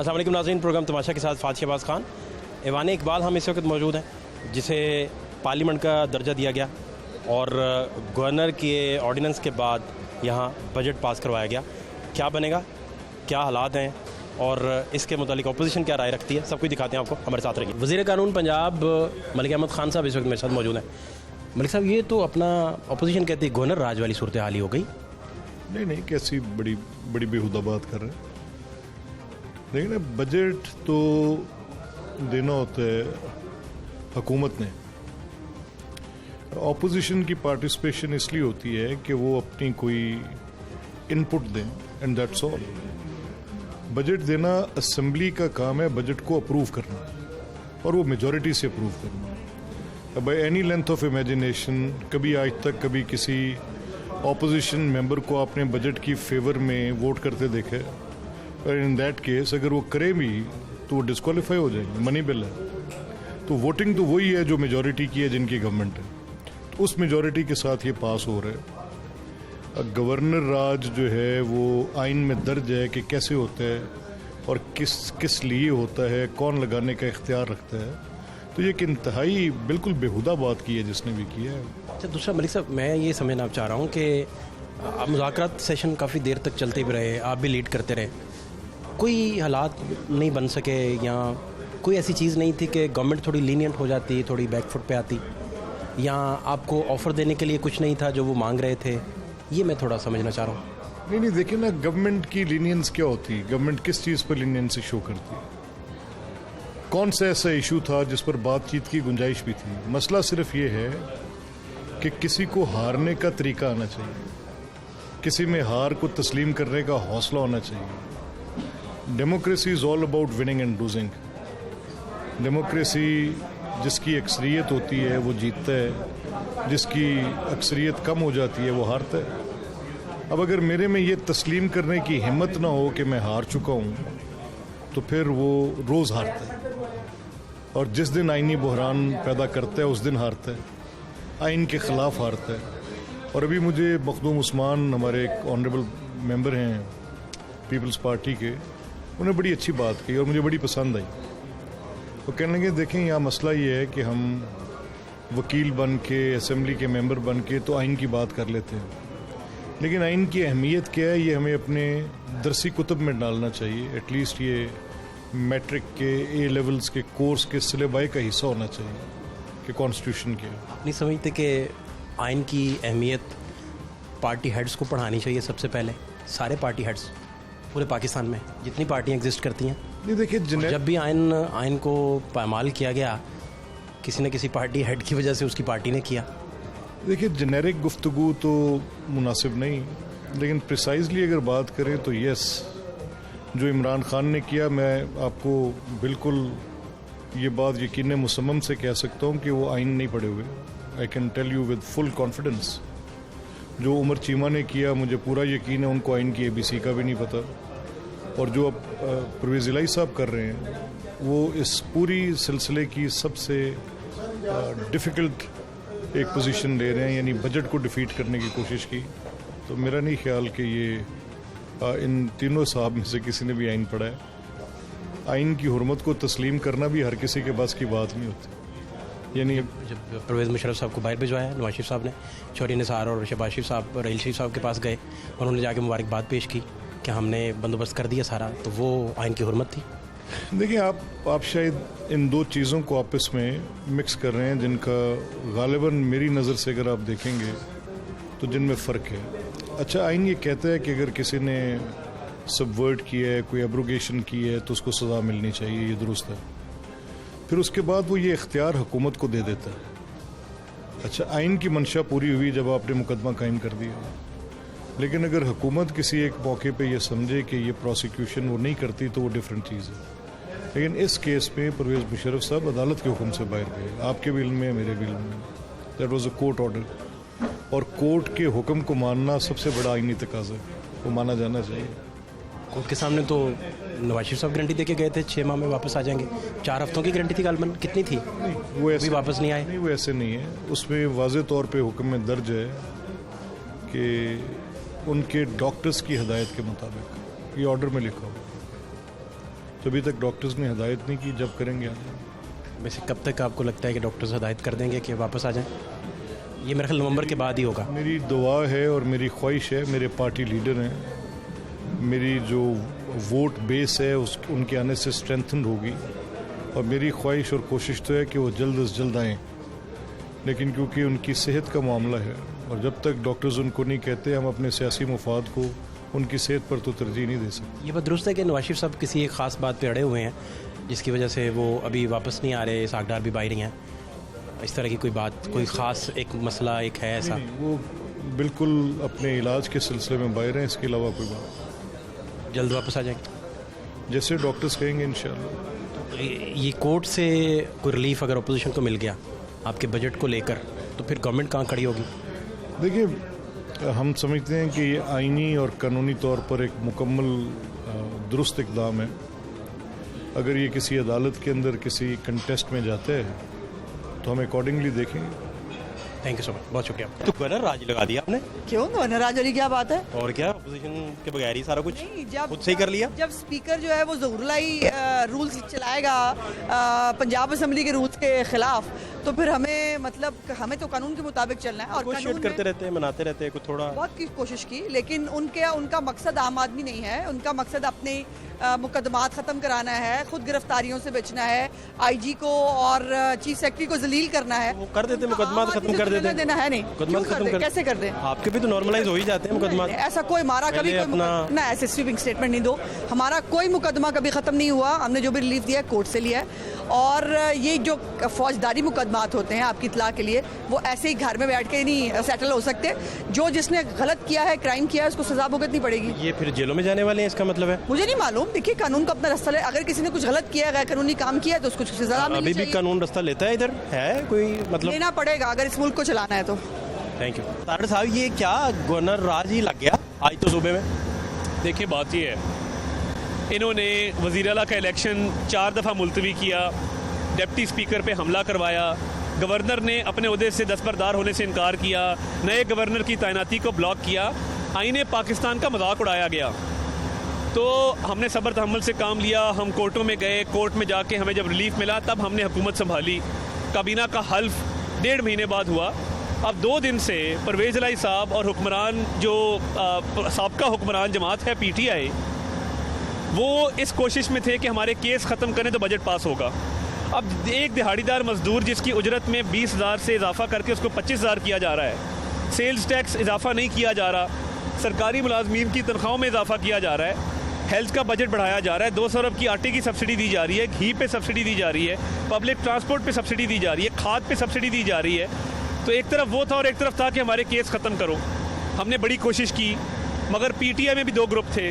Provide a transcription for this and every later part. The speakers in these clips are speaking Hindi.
अस्सलाम वालेकुम नाज़रीन, प्रोग्राम तमाशा के साथ फ़ात शहबाज खान। ऐवान इकबाल हम इस वक्त मौजूद हैं, जिसे पार्लियामेंट का दर्जा दिया गया और गवर्नर के ऑर्डिनेंस के बाद यहाँ बजट पास करवाया गया। क्या बनेगा, क्या हालात हैं और इसके मुतालिक अपोजिशन क्या राय रखती है, सब कुछ दिखाते हैं आपको। हमारे साथ रहिए। वज़ीर कानून पंजाब मलिक अहमद खान साहब इस वक्त मेरे साथ मौजूद हैं। मलिक साहब, ये तो अपना अपोजिशन कहती है गवर्नर राज वाली सूरत हाल ही हो गई। नहीं, कैसी बड़ी बड़ी बेहुदा बात कर रहे हैं। देखिए, बजट तो देना होता है हुकूमत ने। ऑपोजिशन की पार्टिसिपेशन इसलिए होती है कि वो अपनी कोई इनपुट दें, एंड दैट्स ऑल। बजट देना असेंबली का काम है, बजट को अप्रूव करना, और वो मेजॉरिटी से अप्रूव करना। By any length of imagination कभी आज तक कभी किसी ऑपोजिशन मेंबर को आपने बजट की फेवर में वोट करते देखे? और इन दैट केस अगर वो करे भी तो वो डिस्क्वालीफाई हो जाएंगे, मनी बिल है। तो वोटिंग तो वही है जो मेजॉरिटी की है, जिनकी गवर्नमेंट है, तो उस मेजॉरिटी के साथ ये पास हो रहा है। गवर्नर राज जो है वो आइन में दर्ज है कि कैसे होता है और किस लिए होता है, कौन लगाने का इख्तियार रखता है। तो ये एक इंतहाई बिल्कुल बेहुदा बात की है जिसने भी किया है। अच्छा, दूसरा मलिक साहब, मैं ये समझना चाह रहा हूँ कि अब मुज़ाकरात सेशन काफ़ी देर तक चलते भी रहे, आप भी लीड करते रहे, कोई हालात नहीं बन सके या कोई ऐसी चीज़ नहीं थी कि गवर्नमेंट थोड़ी लीनियंट हो जाती, थोड़ी बैकफुट पे आती, या आपको ऑफ़र देने के लिए कुछ नहीं था जो वो मांग रहे थे? ये मैं थोड़ा समझना चाह रहा हूँ। नहीं, देखिए ना, गवर्नमेंट की लीनियंस क्या होती है? गवर्नमेंट किस चीज़ पर लीनियंस शो करती है? कौन सा ऐसा इशू था जिस पर बातचीत की गुंजाइश भी थी? मसला सिर्फ ये है कि किसी को हारने का तरीका आना चाहिए, किसी में हार को तस्लीम करने का हौसला होना चाहिए। Democracy is all about winning and losing. Democracy जिसकी अक्सरियत होती है वो जीतता है, जिसकी अक्सरियत कम हो जाती है वो हारता है। अब अगर मेरे में ये तस्लीम करने की हिम्मत ना हो कि मैं हार चुका हूँ, तो फिर वो रोज़ हारता है, और जिस दिन आइनी बहरान पैदा करता है उस दिन हारता है, आइन के ख़िलाफ़ हारता है। और अभी मुझे मखदूम उस्मान, हमारे एक ऑनरेबल मेंबर हैं पीपल्स पार्टी के, उन्हें बड़ी अच्छी बात की और मुझे बड़ी पसंद आई। वो कहने लगे, देखें, यहाँ मसला ये है कि हम वकील बन के, असेंबली के मेंबर बन के तो आइन की बात कर लेते हैं, लेकिन आइन की अहमियत क्या है ये हमें अपने दरसी कुतब में डालना चाहिए। एटलीस्ट ये मैट्रिक के, ए लेवल्स के कोर्स के सिलेबाई का हिस्सा होना चाहिए कि कॉन्स्टिट्यूशन के। नहीं समझते कि आइन की अहमियत पार्टी हेड्स को पढ़ानी चाहिए सबसे पहले? सारे पार्टी हेड्स पूरे पाकिस्तान में जितनी पार्टियां एग्जिस्ट करती हैं। नहीं, देखिए, जब भी आइन को पामाल किया गया, किसी न किसी पार्टी हेड की वजह से उसकी पार्टी ने किया। देखिए, जेनेरिक गुफ्तगू तो मुनासिब नहीं, लेकिन प्रिसाइजली अगर बात करें तो यस, जो इमरान खान ने किया, मैं आपको बिल्कुल ये बात यकीन मुसम्मम से कह सकता हूँ कि वो आइन नहीं पढ़े हुए। I can tell you with full confidence. जो उमर चीमा ने किया, मुझे पूरा यकीन है उनको आइन की ABC का भी नहीं पता। और जो अब परवेज़ इलाही साहब कर रहे हैं, वो इस पूरी सिलसिले की सबसे डिफ़िकल्ट एक पोजीशन ले रहे हैं, यानी बजट को डिफीट करने की कोशिश की। तो मेरा नहीं ख्याल कि ये इन तीनों साहब में से किसी ने भी आइन पढ़ा है। आइन की हुर्मत को तस्लीम करना भी हर किसी के बस की बात नहीं होती। यानी जब परवेज़ मुशर्रफ साहब को बाहर भिजवाया नवाज शरीफ साहब ने, चौधरी निसार और शहबाज शरीफ साहब रहील शरीफ साहब के पास गए, उन्होंने जाके मुबारकबाद पेश की कि हमने बंदोबस्त कर दिया सारा, तो वो आइन की हुर्मत थी। देखिए, आप शायद इन दो चीज़ों को आपस में मिक्स कर रहे हैं, जिनका गालिबन मेरी नज़र से अगर आप देखेंगे तो जिनमें फ़र्क है। अच्छा, आइन ये कहता है कि अगर किसी ने सबवर्ट किया है, कोई एब्रोगेशन की है, तो उसको सज़ा मिलनी चाहिए, ये दुरुस्त है। फिर उसके बाद वो ये इख्तियार हुकूमत को दे देता है। अच्छा, आइन की मंशा पूरी हुई जब आपने मुकदमा कायम कर दिया, लेकिन अगर हुकूमत किसी एक मौके पे ये समझे कि ये प्रोसिक्यूशन वो नहीं करती तो वो डिफरेंट चीज़ है। लेकिन इस केस में परवेज़ मुशर्रफ साहब अदालत के हुक्म से बाहर गए, आपके भी इल्म में, मेरे भी इल्म में। That was a court order, और कोर्ट के हुक्म को मानना सबसे बड़ा आईनी तकाज़ा है, वो माना जाना चाहिए। कोर्ट के सामने तो नवाज शरीफ साहब गारंटी दे के गए थे 6 माह में वापस आ जाएंगे, 4 हफ्तों की गारंटी थी गालबन, कितनी थी? नहीं, वो ऐसे भी वापस नहीं आए। नहीं, वो ऐसे नहीं है। उसमें वाज़े तौर पे हुक्म में दर्ज है कि उनके डॉक्टर्स की हिदायत के मुताबिक, ये ऑर्डर में लिखा हुआ। तो अभी तक डॉक्टर्स ने हिदायत नहीं की, जब करेंगे आ जाएंगे। वैसे कब तक आपको लगता है कि डॉक्टर्स हिदायत कर देंगे कि वापस आ जाएं? ये मेरे ख्याल नवंबर के बाद ही होगा। मेरी दुआ है और मेरी ख्वाहिश है, मेरे पार्टी लीडर हैं, मेरी जो वोट बेस है उनके आने से स्ट्रेंथन होगी, और मेरी ख्वाहिश और कोशिश तो है कि वो जल्द से जल्द आएँ। लेकिन क्योंकि उनकी सेहत का मामला है और जब तक डॉक्टर्स उनको नहीं कहते, हम अपने सियासी मुफाद को उनकी सेहत पर तो तरजीह नहीं दे सकते। ये बात दुरुस्त है कि नवाज शरीफ साहब किसी एक ख़ास बात पे अड़े हुए हैं जिसकी वजह से वो अभी वापस नहीं आ रहे, सागदार भी बाहर ही हैं, इस तरह की कोई बात, कोई ख़ास एक मसला एक है ऐसा? नहीं, वो बिल्कुल अपने इलाज के सिलसिले में बाहर हैं, इसके अलावा कोई बात। जल्द वापस आ जाएंगे जैसे डॉक्टर्स कहेंगे इंशाल्लाह। ये कोर्ट से कोई रिलीफ अगर अपोजिशन को मिल गया आपके बजट को लेकर, तो फिर गवर्नमेंट कहाँ खड़ी होगी? देखिए, हम समझते हैं कि ये आईनी और कानूनी तौर पर एक मुकम्मल दुरुस्त इक़दाम है। अगर ये किसी अदालत के अंदर किसी कंटेस्ट में जाते हैं तो हम अकॉर्डिंगली देखेंगे। थैंक यू सो मच, बहुत शुक्रिया। तो गवर्नर राज लगा दिया आपने? क्यों गवर्नर राज वाली क्या बात है? और क्या, अपोजिशन के बगैर ही सारा कुछ नहीं, खुद से ही कर लिया? जब स्पीकर जो है वो ज़रूरी रूल्स चलाएगा पंजाब असेंबली के रूल्स के खिलाफ, तो फिर हमें मतलब हमें तो कानून के मुताबिक चलना है। और नेगोशिएट करते रहते हैं, मनाते रहते हैं, कुछ थोड़ा बहुत की कोशिश की, लेकिन उनका मकसद आम आदमी नहीं है। उनका मकसद अपने मुकदमात ख़त्म कराना है, खुद गिरफ्तारियों से बचना है, आईजी को और चीफ सेक्रेटरी को जलील करना है। वो कर देते, मुकदमा खत्म कर देते, देना है नहीं, मुकदमा खत्म कर, कैसे कर दें? आपके भी तो नॉर्मलाइज हो ही जाते हैं मुकदमा। ऐसा कोई मारा कभी अपना ना, ऐसे स्वीपिंग स्टेटमेंट नहीं दो। हमारा कोई मुकदमा कभी ख़त्म नहीं हुआ, हमने जो भी रिलीफ दिया है कोर्ट से लिया है। और ये जो फौजदारी मुकदमात होते हैं, आपकी इतला के लिए, वो ऐसे ही घर में बैठ के नहीं सेटल हो सकते। जो जिसने गलत किया है, क्राइम किया है, उसको सजा भुगतनी पड़ेगी। ये फिर जेलों में जाने वाले हैं, इसका मतलब है? मुझे नहीं मालूम। देखिए, कानून का अपना रास्ता है। अगर किसी ने कुछ गलत किया है, गैर कानूनी काम किया है, तो उसको सजा मिलनी अभी भी चाहिए। कानून रास्ता लेता है, इधर है कोई मतलब? लेना पड़ेगा अगर इस मुल्क को चलाना है तो। Thank you. तारड़ साहब, ये क्या गवर्नर राज ही लग गया आज तो सूबे में? देखिए, बात ये है, इन्होंने वज़ीर आला का इलेक्शन 4 दफ़ा मुलतवी किया, डिप्टी स्पीकर पे हमला करवाया, गवर्नर ने अपने ओहदे से दस्तबरदार होने से इनकार किया, नए गवर्नर की तैनाती को ब्लॉक किया, आईने पाकिस्तान का मजाक उड़ाया गया। तो हमने सब्र तहम्मुल से काम लिया, हम कोर्टों में गए, कोर्ट में जाके हमें जब रिलीफ मिला तब हमने हुकूमत संभाली। काबीना का हल्फ 1.5 महीने बाद हुआ। अब 2 दिन से परवेज़ इलाही साहब और हुक्मरान जो साबका हुक्मरान जमात है PTI, वो इस कोशिश में थे कि हमारे केस ख़त्म करें तो बजट पास होगा। अब एक दिहाड़ीदार मजदूर जिसकी उजरत में 20,000 से इजाफा करके उसको 25,000 किया जा रहा है, सेल्स टैक्स इजाफा नहीं किया जा रहा, सरकारी मुलाजमीन की तनख्वाहों में इजाफा किया जा रहा है, हेल्थ का बजट बढ़ाया जा रहा है, 200 अरब की आटे की सब्सिडी दी जा रही है, घी पे सब्सिडी दी जा रही है, पब्लिक ट्रांसपोर्ट पे सब्सिडी दी जा रही है, खाद पे सब्सिडी दी जा रही है। तो एक तरफ वो था और एक तरफ था कि हमारे केस ख़त्म करो। हमने बड़ी कोशिश की, मगर PTI में भी 2 ग्रुप थे।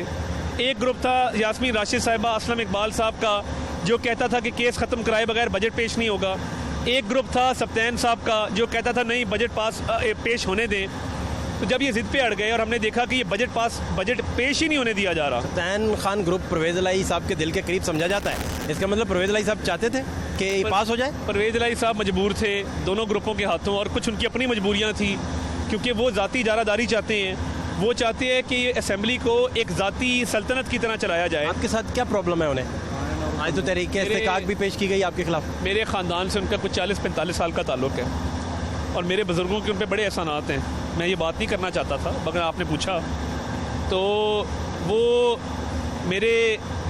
एक ग्रुप था यास्मीन राशिद साहिबा, असलम इकबाल साहब का, जो कहता था कि केस ख़त्म कराए बगैर बजट पेश नहीं होगा। एक ग्रुप था सप्तान साहब का, जो कहता था नहीं, बजट पास पेश होने दें। तो जब ये ज़िद पे अड़ गए और हमने देखा कि ये बजट पेश ही नहीं होने दिया जा रहा। सप्तान खान ग्रुप परवेज़ इलाही साहब के दिल के करीब समझा जाता है, इसका मतलब परवेज़ इलाही साहब चाहते थे कि पास हो जाए? परवेज़ इलाही साहब मजबूर थे दोनों ग्रुपों के हाथों, और कुछ उनकी अपनी मजबूरियाँ थी, क्योंकि वो ज़ाती इजारादारी चाहते हैं। वो चाहते हैं कि असेंबली को एक ज़ाती सल्तनत की तरह चलाया जाए। आपके साथ क्या प्रॉब्लम है उन्हें? आज तो तहरीक इस्तेकाक भी पेश की गई आपके खिलाफ। मेरे ख़ानदान से उनका कुछ 40-45 साल का ताल्लुक़ है, और मेरे बुज़ुर्गों के उन पर बड़े एहसानात हैं। मैं ये बात नहीं करना चाहता था, मगर आपने पूछा। तो वो मेरे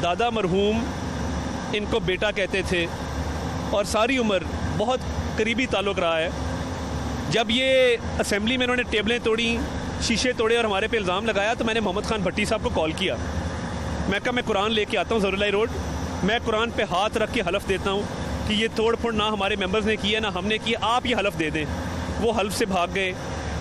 दादा मरहूम, इनको बेटा कहते थे, और सारी उम्र बहुत करीबी ताल्लुक़ रहा है। जब ये असेंबली में इन्होंने टेबलें तोड़ी, शीशे तोड़े और हमारे पे इल्ज़ाम लगाया, तो मैंने मोहम्मद खान भट्टी साहब को कॉल किया। मैं कहा, मैं कुरान लेके आता हूँ ज़रूरी रोड, मैं कुरान पे हाथ रख के हलफ देता हूँ कि ये तोड़ फोड़ ना हमारे मेंबर्स ने की है ना हमने की, आप ये हलफ दे दें। वो हल्फ से भाग गए।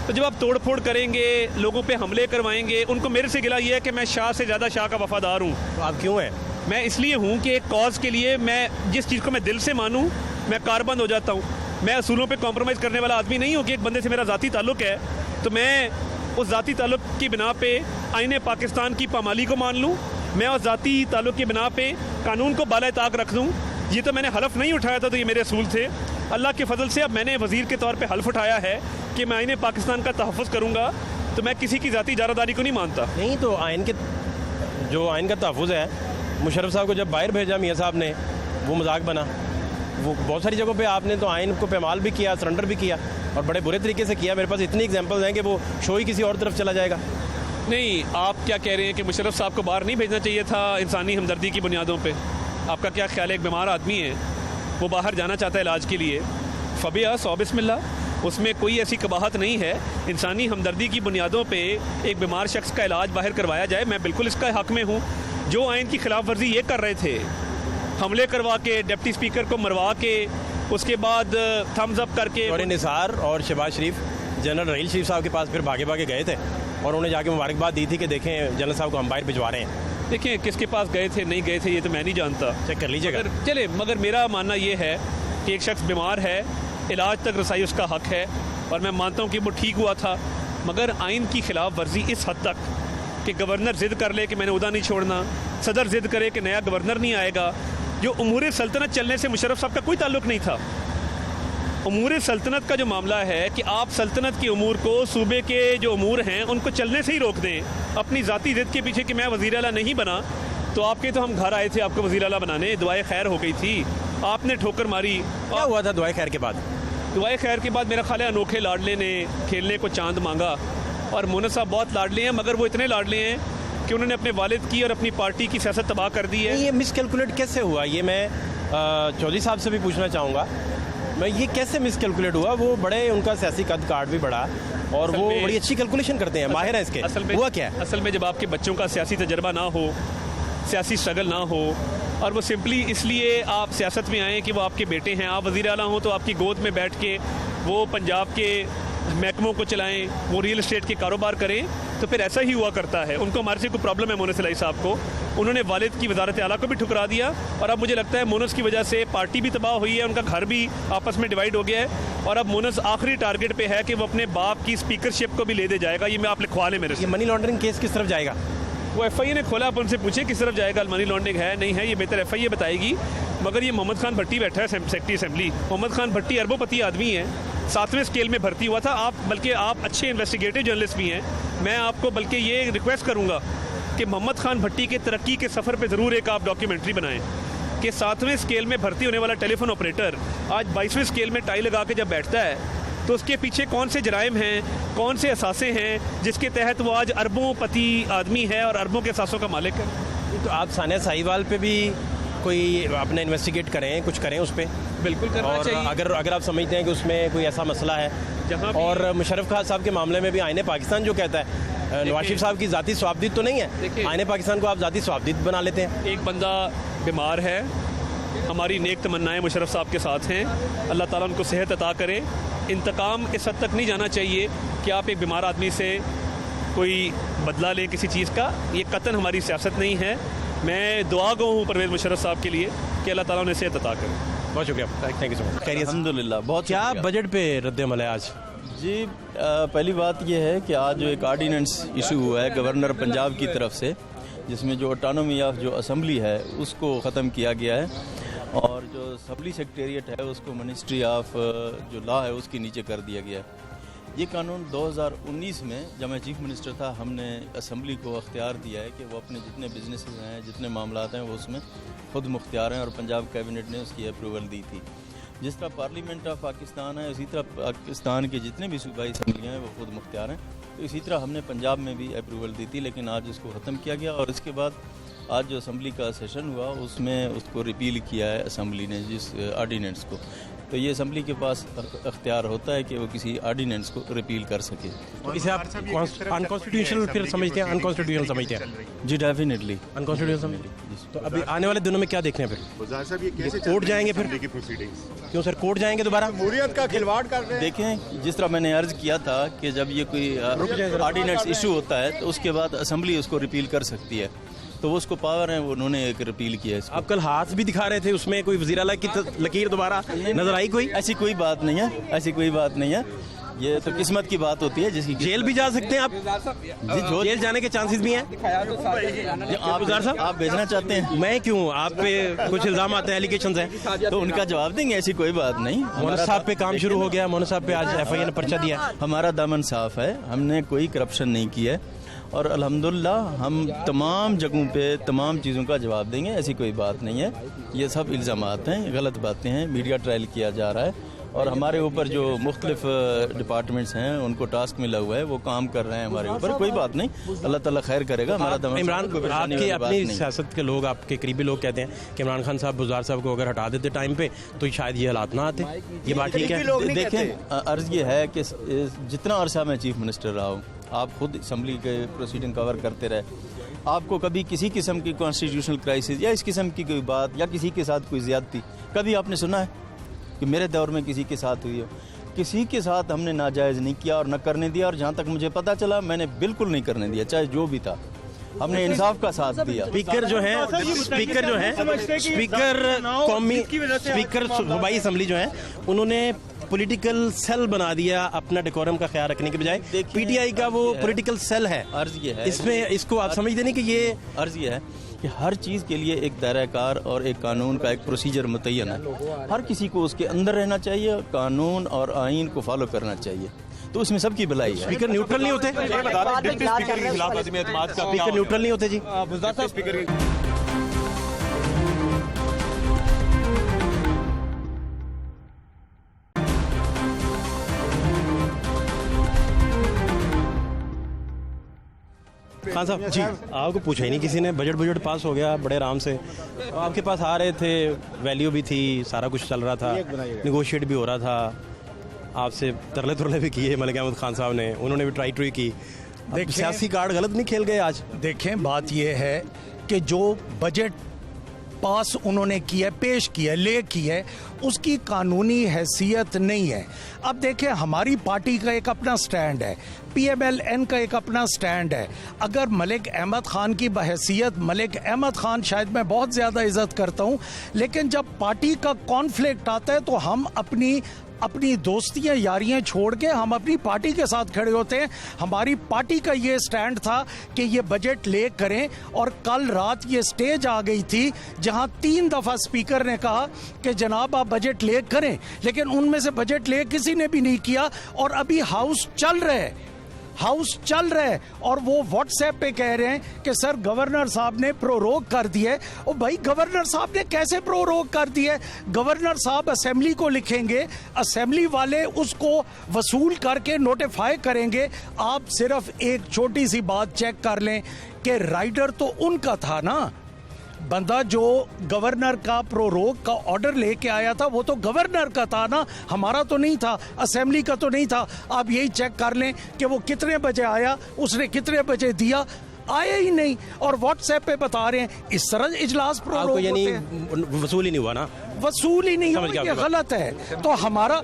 तो जब आप तोड़ फोड़ करेंगे, लोगों पे हमले करवाएंगे, उनको मेरे से गिला ये है कि मैं शाह से ज़्यादा शाह का वफादार हूँ। तो आप क्यों हैं? मैं इसलिए हूँ कि एक कॉज के लिए मैं जिस चीज़ को मैं दिल से मानूँ, मैं कारबंद हो जाता हूँ। मैं असूलों पे कॉम्प्रोमाइज़ करने वाला आदमी नहीं हूँ कि एक बंदे से मेरा ज़ाती ताल्लुक़ है तो मैं उस ज़ाती ताल्लुक़ की बिना पे आईने पाकिस्तान की पामाली को मान लूँ, मैं उस ज़ाती ताल्लुक़ की बिना पे कानून को बाला ताक रख दूँ। ये तो मैंने हलफ नहीं उठाया था, तो ये मेरे असूल थे। अल्लाह के फजल से अब मैंने वज़ीर के तौर पे हल्फ उठाया है कि मैं आईने पाकिस्तान का तहफ़्फ़ुज़ करूँगा, तो मैं किसी की ज़ाती इजारादारी को नहीं मानता। नहीं, तो आइन का तहफ़्फ़ुज़ है, मुशर्रफ साहब को जब बाहर भेजा मियाँ साहब ने, वो मजाक बना। वो बहुत सारी जगहों पे आपने तो आइन को पैमाल भी किया, सरेंडर भी किया और बड़े बुरे तरीके से किया। मेरे पास इतनी एग्जांपल्स हैं कि वो शो ही किसी और तरफ चला जाएगा। नहीं, आप क्या कह रहे हैं कि मुशर्रफ साहब को बाहर नहीं भेजना चाहिए था इंसानी हमदर्दी की बुनियादों पे? आपका क्या ख्याल है? एक बीमार आदमी है, वो बाहर जाना चाहता है इलाज के लिए, फ़बिया सौ बिस्मिल्लाह, उसमें कोई ऐसी कबाहत नहीं है। इंसानी हमदर्दी की बुनियादों पे एक बीमार शख्स का इलाज बाहर करवाया जाए, मैं बिल्कुल इसका हक़ में हूँ। जो आइन की खिलाफ वर्जी ये कर रहे थे, हमले करवा के, डिप्टी स्पीकर को मरवा के, उसके बाद थम्स अप करके, और निसार और शहबाज शरीफ जनरल रहील शरीफ साहब के पास फिर भागे भागे गए थे और उन्हें जाके मुबारकबाद दी थी कि देखें जनरल साहब को हम बाहर भिजवा रहे हैं। देखिए किसके पास गए थे नहीं गए थे ये तो मैं नहीं जानता, चेक कर लीजिएगा। चले, मगर मेरा मानना ये है कि एक शख्स बीमार है, इलाज तक रसाई उसका हक़ है और मैं मानता हूँ कि वो ठीक हुआ था। मगर आइन की खिलाफ वर्जी इस हद तक कि गवर्नर ज़िद कर ले कि मैंने उदा नहीं छोड़ना, सदर ज़िद करे कि नया गवर्नर नहीं आएगा, जो उमूर सल्तनत चलने से मुशर्रफ साहब का कोई ताल्लुक़ नहीं था। उमूर सल्तनत का जो मामला है कि आप सल्तनत की उमूर को, सूबे के जो उमूर हैं उनको चलने से ही रोक दें। अपनी ज़ाती ज़िद के पीछे कि मैं वज़ीर आला नहीं बना, तो आपके तो हम घर आए थे आपको वज़ीर आला बनाने, दुआए खैर हो गई थी, आपने ठोकर मारी। क्या हुआ था दुआए खैर के बाद? दुआए खैर के बाद मेरा ख्याल है अनोखे लाडले ने खेलने को चांद मांगा और मोहन साहब बहुत लाडले हैं, मगर वो इतने लाडले हैं कि उन्होंने अपने वालिद की और अपनी पार्टी की सियासत तबाह कर दी है। ये मिसकैलकुलेट कैसे हुआ? ये मैं चौधरी साहब से भी पूछना चाहूँगा, मैं ये कैसे मिसकैलकुलेट हुआ? वो बड़े, उनका सियासी कद काट भी बड़ा और वो बड़ी अच्छी कैलकुलेशन करते हैं, माहिर हैं इसके। असल में हुआ क्या है? असल में जब आपके बच्चों का सियासी तजर्बा ना हो, सियासी स्ट्रगल ना हो, और वो सिंपली इसलिए आप सियासत में आए कि वो आपके बेटे हैं, आप वज़ीर आला हों तो आपकी गोद में बैठ के वो पंजाब के महकमों को चलाएं, वो रियल एस्टेट के कारोबार करें, तो फिर ऐसा ही हुआ करता है। उनको हमारे से कोई प्रॉब्लम है मोनस इलाही साहब को, उन्होंने वालिद की वजारत आला को भी ठुकरा दिया और अब मुझे लगता है मोनस की वजह से पार्टी भी तबाह हुई है, उनका घर भी आपस में डिवाइड हो गया है और अब मोनस आखिरी टारगेट पे है कि वो अपने बाप की स्पीकरशिप को भी ले दे जाएगा। ये मैं आप लिखवा लें मेरे से। ये मनी लॉन्ड्रिंग केस किस तरफ जाएगा? वो FIA ने खोला, आप उनसे पूछे किस तरफ जाएगा, मनी लॉन्ड्रिंग है नहीं है, ये बेहतर FIA बताएगी। मगर ये मोहम्मद खान भट्टी बैठा है सेक्रेटरी असेंबली, मोहम्मद खान भट्टी अरबोपति आदमी है, 7वें स्केल में भर्ती हुआ था। आप बल्कि आप अच्छे इन्वेस्टिगेटिव जर्नलिस्ट भी हैं, मैं आपको बल्कि ये रिक्वेस्ट करूँगा कि मोहम्मद खान भट्टी के तरक्की के सफ़र पर ज़रूर एक आप डॉक्यूमेंट्री बनाएं कि 7वें स्केल में भर्ती होने वाला टेलीफोन ऑपरेटर आज 22वें स्केल में टाई लगा के जब बैठता है तो उसके पीछे कौन से जराइम हैं, कौन से असासे हैं जिसके तहत वो आज अरबों पति आदमी है और अरबों के असासों का मालिक है। तो आप सानिया साहिवाल पे भी कोई अपना इन्वेस्टिगेट करें, कुछ करें उस पर? बिल्कुल करना और चाहिए। अगर आप समझते हैं कि उसमें कोई ऐसा मसला है, जहाँ और मुशर्रफ खान साहब के मामले में भी आईने पाकिस्तान जो कहता है नवाज शरीफ साहब की ज़ाती स्वाबदीद तो नहीं है, आईने पाकिस्तान को आप ज़ाती स्वाबदीद बना लेते हैं। एक बंदा बीमार है, हमारी नेक तमन्नाएं मुशर्रफ साहब के साथ हैं, अल्लाह ताला उनको सेहत अता करे। इंतकाम इस हद तक नहीं जाना चाहिए कि आप एक बीमार आदमी से कोई बदला लें किसी चीज़ का, ये कतन हमारी सियासत नहीं है। मैं दुआ गो हूँ परवेज़ मुशर्रफ साहब के लिए कि अल्लाह ताला उन्हें सेहत अता करे। बहुत शुक्रिया, थैंक यू सो मच। खैरियत? अल्हम्दुलिल्लाह, बहुत क्या शुक्रिया। बजट पे रद्द-ए-अमल है आज? जी, पहली बात यह है कि आज जो एक आर्डीनेंस इशू हुआ है गवर्नर पंजाब की तरफ से, जिसमें जो ऑटोनॉमी ऑफ जो असम्बली है उसको ख़त्म किया गया है और जो असम्बली सेक्रेटेरिएट है उसको मिनिस्ट्री ऑफ जो लॉ है उसके नीचे कर दिया गया है। ये कानून 2019 में जब मैं चीफ मिनिस्टर था, हमने असम्बली को अख्तियार दिया है कि वो अपने जितने बिजनेस हैं, जितने मामलात हैं, वो उसमें खुद मुख्तियार हैं और पंजाब कैबिनेट ने उसकी अप्रूवल दी थी। जिस तरह पार्लियामेंट ऑफ पाकिस्तान है, इसी तरह पाकिस्तान के जितने भी सूबाई असम्बलियाँ हैं वो खुद मुख्तियार हैं, तो इसी तरह हमने पंजाब में भी अप्रूवल दी थी, लेकिन आज उसको ख़त्म किया गया और इसके बाद आज जो असम्बली का सेशन हुआ उसमें उसको रिपील किया है असम्बली ने, जिस आर्डीनेंस को। तो ये असम्बली के पास अख्तियार होता है कि वो किसी आर्डीनेंस को रिपील कर सके। तो इसे आप अनकॉन्स्टिट्यूशनल फिर समझते हैं? अनकॉन्स्टिट्यूशनल समझते हैं? जी डेफिनेटली अनकॉन्स्टिट्यूशनल समझते। तो अभी आने वाले दिनों में क्या देखने हैं फिर? कोर्ट जाएंगे फिर? क्यों सर, कोर्ट जाएंगे दोबारा? जमहूरियत का खिलवाड़ कर रहे हैं। देखें, जिस तरह मैंने अर्ज किया था कि जब ये कोई आर्डीनेंस इशू होता है तो उसके बाद असम्बली उसको रिपील कर सकती है, तो वो उसको पावर है, उन्होंने एक रिपील किया है। आप कल हाथ भी दिखा रहे थे, उसमें कोई वज़ीर आला की लकीर दोबारा नजर आई? कोई ऐसी कोई बात नहीं है, ऐसी कोई बात नहीं है, ये तो किस्मत की बात होती है जिसकी जेल भी जा सकते हैं आप? जी, जो जेल जाने के चांसेस भी हैं? आप भेजना चाहते हैं? मैं क्यों, आप पे कुछ इल्जाम आते हैं, एलिगेशंस हैं, तो उनका जवाब देंगे, ऐसी कोई बात नहीं। मोहन साहब पे काम शुरू हो गया, मोहन साहब पे आज FIA ने पर्चा दिया। हमारा दामन साफ है, हमने कोई करप्शन नहीं किया है और अल्हम्दुलिल्लाह हम तमाम जगहों पे तमाम चीज़ों का जवाब देंगे, ऐसी कोई बात नहीं है। ये सब इल्ज़ामात हैं, गलत बातें हैं, मीडिया ट्रायल किया जा रहा है और हमारे ऊपर जो मुख्तलिफ डिपार्टमेंट्स हैं उनको टास्क मिला हुआ है, वो काम कर रहे हैं हमारे ऊपर। कोई बात नहीं, अल्लाह ताला खैर करेगा। हमारा इमरान, आपके अपनी सियासत के लोग, आपके करीबी लोग कहते हैं कि इमरान खान साहब बुज़दार साहब को अगर हटा देते टाइम पे तो शायद ये हालात ना आते। ये बात ठीक है? देखें, अर्ज़ ये है कि जितना अरसा मैं चीफ मिनिस्टर रहा हूँ, आप खुद असम्बली के प्रोसीडिंग कवर करते रहे, आपको कभी किसी किस्म की कॉन्स्टिट्यूशनल क्राइसिस या इस किस्म की कोई बात या किसी के साथ कोई ज़्यादती कभी आपने सुना है कि मेरे दौर में किसी के साथ हुई हो? किसी के साथ हमने नाजायज़ नहीं किया और न करने दिया, और जहाँ तक मुझे पता चला मैंने बिल्कुल नहीं करने दिया, चाहे जो भी था। हमने इंसाफ का साथ दिया। स्पीकर जो है स्पीकर सूबाई असम्बली जो है, उन्होंने पॉलिटिकल सेल बना दिया अपना डेकोरम का ख्याल रखने के बजाय। पीटीआई का वो पॉलिटिकल सेल है। अर्ज ये है, इसमें इसको आप समझते नहीं कि ये अर्ज ये है कि हर चीज़ के लिए एक दायराकार और एक कानून का एक प्रोसीजर मुतय्यन है। हर किसी को उसके अंदर रहना चाहिए, कानून और आइन को फॉलो करना चाहिए, तो उसमें सबकी भलाई है। स्पीकर न्यूट्रल नहीं होते? स्पीकर न्यूट्रल नहीं होते जी? खान साहब जी, आपको पूछा ही नहीं किसी ने। बजट पास हो गया बड़े आराम से, आपके पास आ रहे थे, वैल्यू भी थी, सारा कुछ चल रहा था, निगोशिएट भी हो रहा था, आपसे तरले भी किए मलिक अहमद खान साहब ने, उन्होंने भी ट्राई की। सियासी कार्ड गलत नहीं खेल गए आज? देखें, बात यह है कि जो बजट पास उन्होंने किया, पेश किया, ले की है, उसकी कानूनी हैसियत नहीं है। अब देखें, हमारी पार्टी का एक अपना स्टैंड है, PMLN का एक अपना स्टैंड है। अगर मलिक अहमद खान की बहैसियत, मलिक अहमद खान शायद मैं बहुत ज़्यादा इज़्ज़त करता हूँ, लेकिन जब पार्टी का कॉन्फ्लिक्ट आता है तो हम अपनी दोस्तियां यारियां छोड़ के हम अपनी पार्टी के साथ खड़े होते हैं। हमारी पार्टी का ये स्टैंड था कि ये बजट ले करें, और कल रात ये स्टेज आ गई थी जहां 3 दफ़ा स्पीकर ने कहा कि जनाब आप बजट ले करें, लेकिन उनमें से बजट ले किसी ने भी नहीं किया। और अभी हाउस चल रहा है और वो व्हाट्सएप पे कह रहे हैं कि सर गवर्नर साहब ने प्रोरोग कर दिया है। ओ भाई, गवर्नर साहब ने कैसे प्रोरोग कर दिया है? गवर्नर साहब असेंबली को लिखेंगे, असेंबली वाले उसको वसूल करके नोटिफाई करेंगे। आप सिर्फ एक छोटी सी बात चेक कर लें कि राइडर तो उनका था ना, बंदा जो गवर्नर का प्रोरोग का ऑर्डर लेके आया था वो तो गवर्नर का था ना, हमारा तो नहीं था, असेंबली का तो नहीं था। आप यही चेक कर लें कि वो कितने बजे आया, उसने कितने बजे दिया, आया ही नहीं, और व्हाट्सएप पे बता रहे हैं। इस तरह इजलास प्रोरोग यानी वसूल ही नहीं हुआ ना, वसूल ही नहीं हुआ, ये गलत है। तो हमारा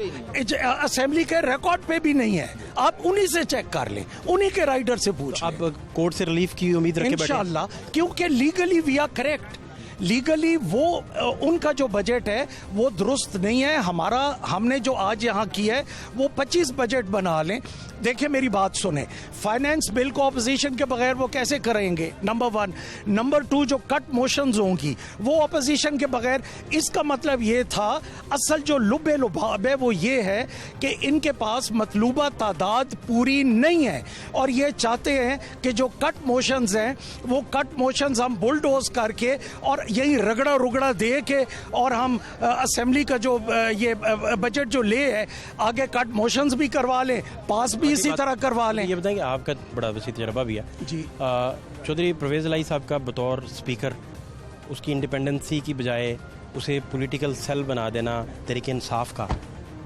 असेंबली के रिकॉर्ड पे भी नहीं है, आप उन्हीं से चेक कर लें, उन्हीं के राइडर से पूछ। अब कोर्ट से रिलीफ की उम्मीद रखे इंशाल्लाह, क्योंकि legally we are correct. Legally वो उनका जो बजट है वो दुरुस्त नहीं है। हमने जो आज यहाँ किया है वो 25 बजट बना लें। देखिए, मेरी बात सुने, फाइनेंस बिल को ऑपोजिशन के बगैर वो कैसे करेंगे, नंबर 1। नंबर 2, जो कट मोशंस होंगी वो ऑपोजिशन के बगैर। इसका मतलब ये था, असल जो लुबे लुभाब है वो ये है कि इनके पास मतलूबा तादाद पूरी नहीं है, और ये चाहते हैं कि जो कट मोशंस हैं वो कट मोशंस हम बुलडोज करके और यही रगड़ा रुगड़ा दे के, और हम असेंबली का जो ये बजट जो ले है आगे कट मोशंस भी करवा लें, पास भी इसी तरह करवा लें। ये बताएंगे, आपका बड़ा वसी तजर्बा भी है जी। चौधरी परवेज़ इलाही साहब का बतौर स्पीकर, उसकी इंडिपेंडेंसी की बजाय उसे पॉलिटिकल सेल बना देना तरीके इंसाफ का,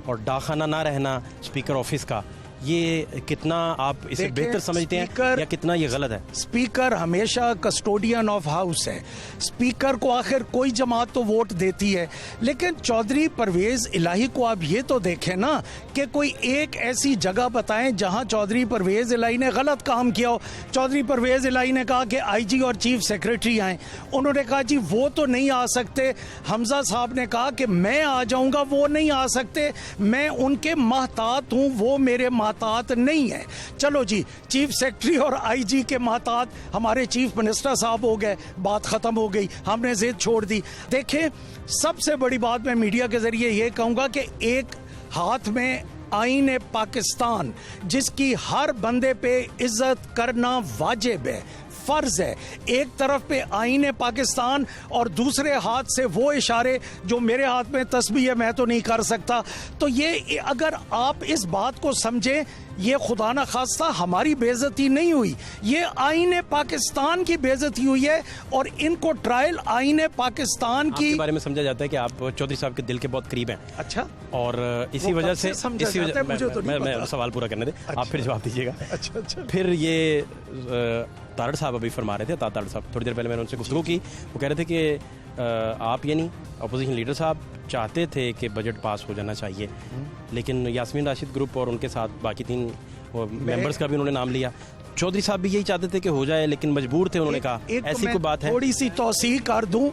और डाखाना ना रहना स्पीकर ऑफिस का, ये कितना आप इसे बेहतर समझते हैं या कितना ये गलत है? स्पीकर हमेशा कस्टोडियन ऑफ हाउस है। स्पीकर को आखिर कोई जमात तो वोट देती है, लेकिन चौधरी परवेज़ इलाही को आप ये तो देखें ना कि कोई एक ऐसी जगह बताएं जहां चौधरी परवेज़ इलाही ने गलत काम किया हो। चौधरी परवेज़ इलाही ने कहा कि IG और चीफ सेक्रेटरी आए, उन्होंने कहा जी वो तो नहीं आ सकते। हमजा साहब ने कहा कि मैं आ जाऊंगा, वो नहीं आ सकते, मैं उनके महतात हूं, वो मेरे महतात नहीं है। चलो जी, चीफ सेक्रेटरी और IG के महतात हमारे चीफ मिनिस्टर साहब हो गए, बात खत्म हो गई, हमने जिद छोड़ दी। देखें, सबसे बड़ी बात मैं मीडिया के जरिए ये कहूंगा कि एक हाथ में आईन पाकिस्तान, जिसकी हर बंदे पे इज्जत करना वाजिब है, फर्ज है। एक तरफ पे आईन पाकिस्तान और दूसरे हाथ से वो इशारे जो मेरे हाथ में तस्बीह है, मैं तो नहीं कर सकता। तो ये अगर आप इस बात को समझें, ये खुदा न खास्ता हमारी बेइज्जती नहीं हुई, ये आईन पाकिस्तान की बेइज्जती हुई है और इनको ट्रायल आईन पाकिस्तान की बारे में समझा जाता है कि आप चौधरी साहब के दिल के बहुत करीब हैं। अच्छा, और इसी वजह से मैं सवाल पूरा करने दे, आप फिर जवाब दीजिएगा। अच्छा। फिर ये तारड़ साहब अभी फरमा रहे थे, तारड़ साहब थोड़ी देर पहले मैंने उनसे गुफ्तगू की, वो कह रहे थे कि आप ये नहीं, अपोजिशन लीडर साहब चाहते थे कि बजट पास हो जाना चाहिए, लेकिन यास्मीन राशिद ग्रुप और उनके साथ बाकी 3 मेंबर्स का भी उन्होंने नाम लिया। चौधरी साहब भी यही चाहते थे कि हो जाए, लेकिन मजबूर थे, उन्होंने कहा ऐसी कोई बात है। थोड़ी सी तौसीह कर दूं,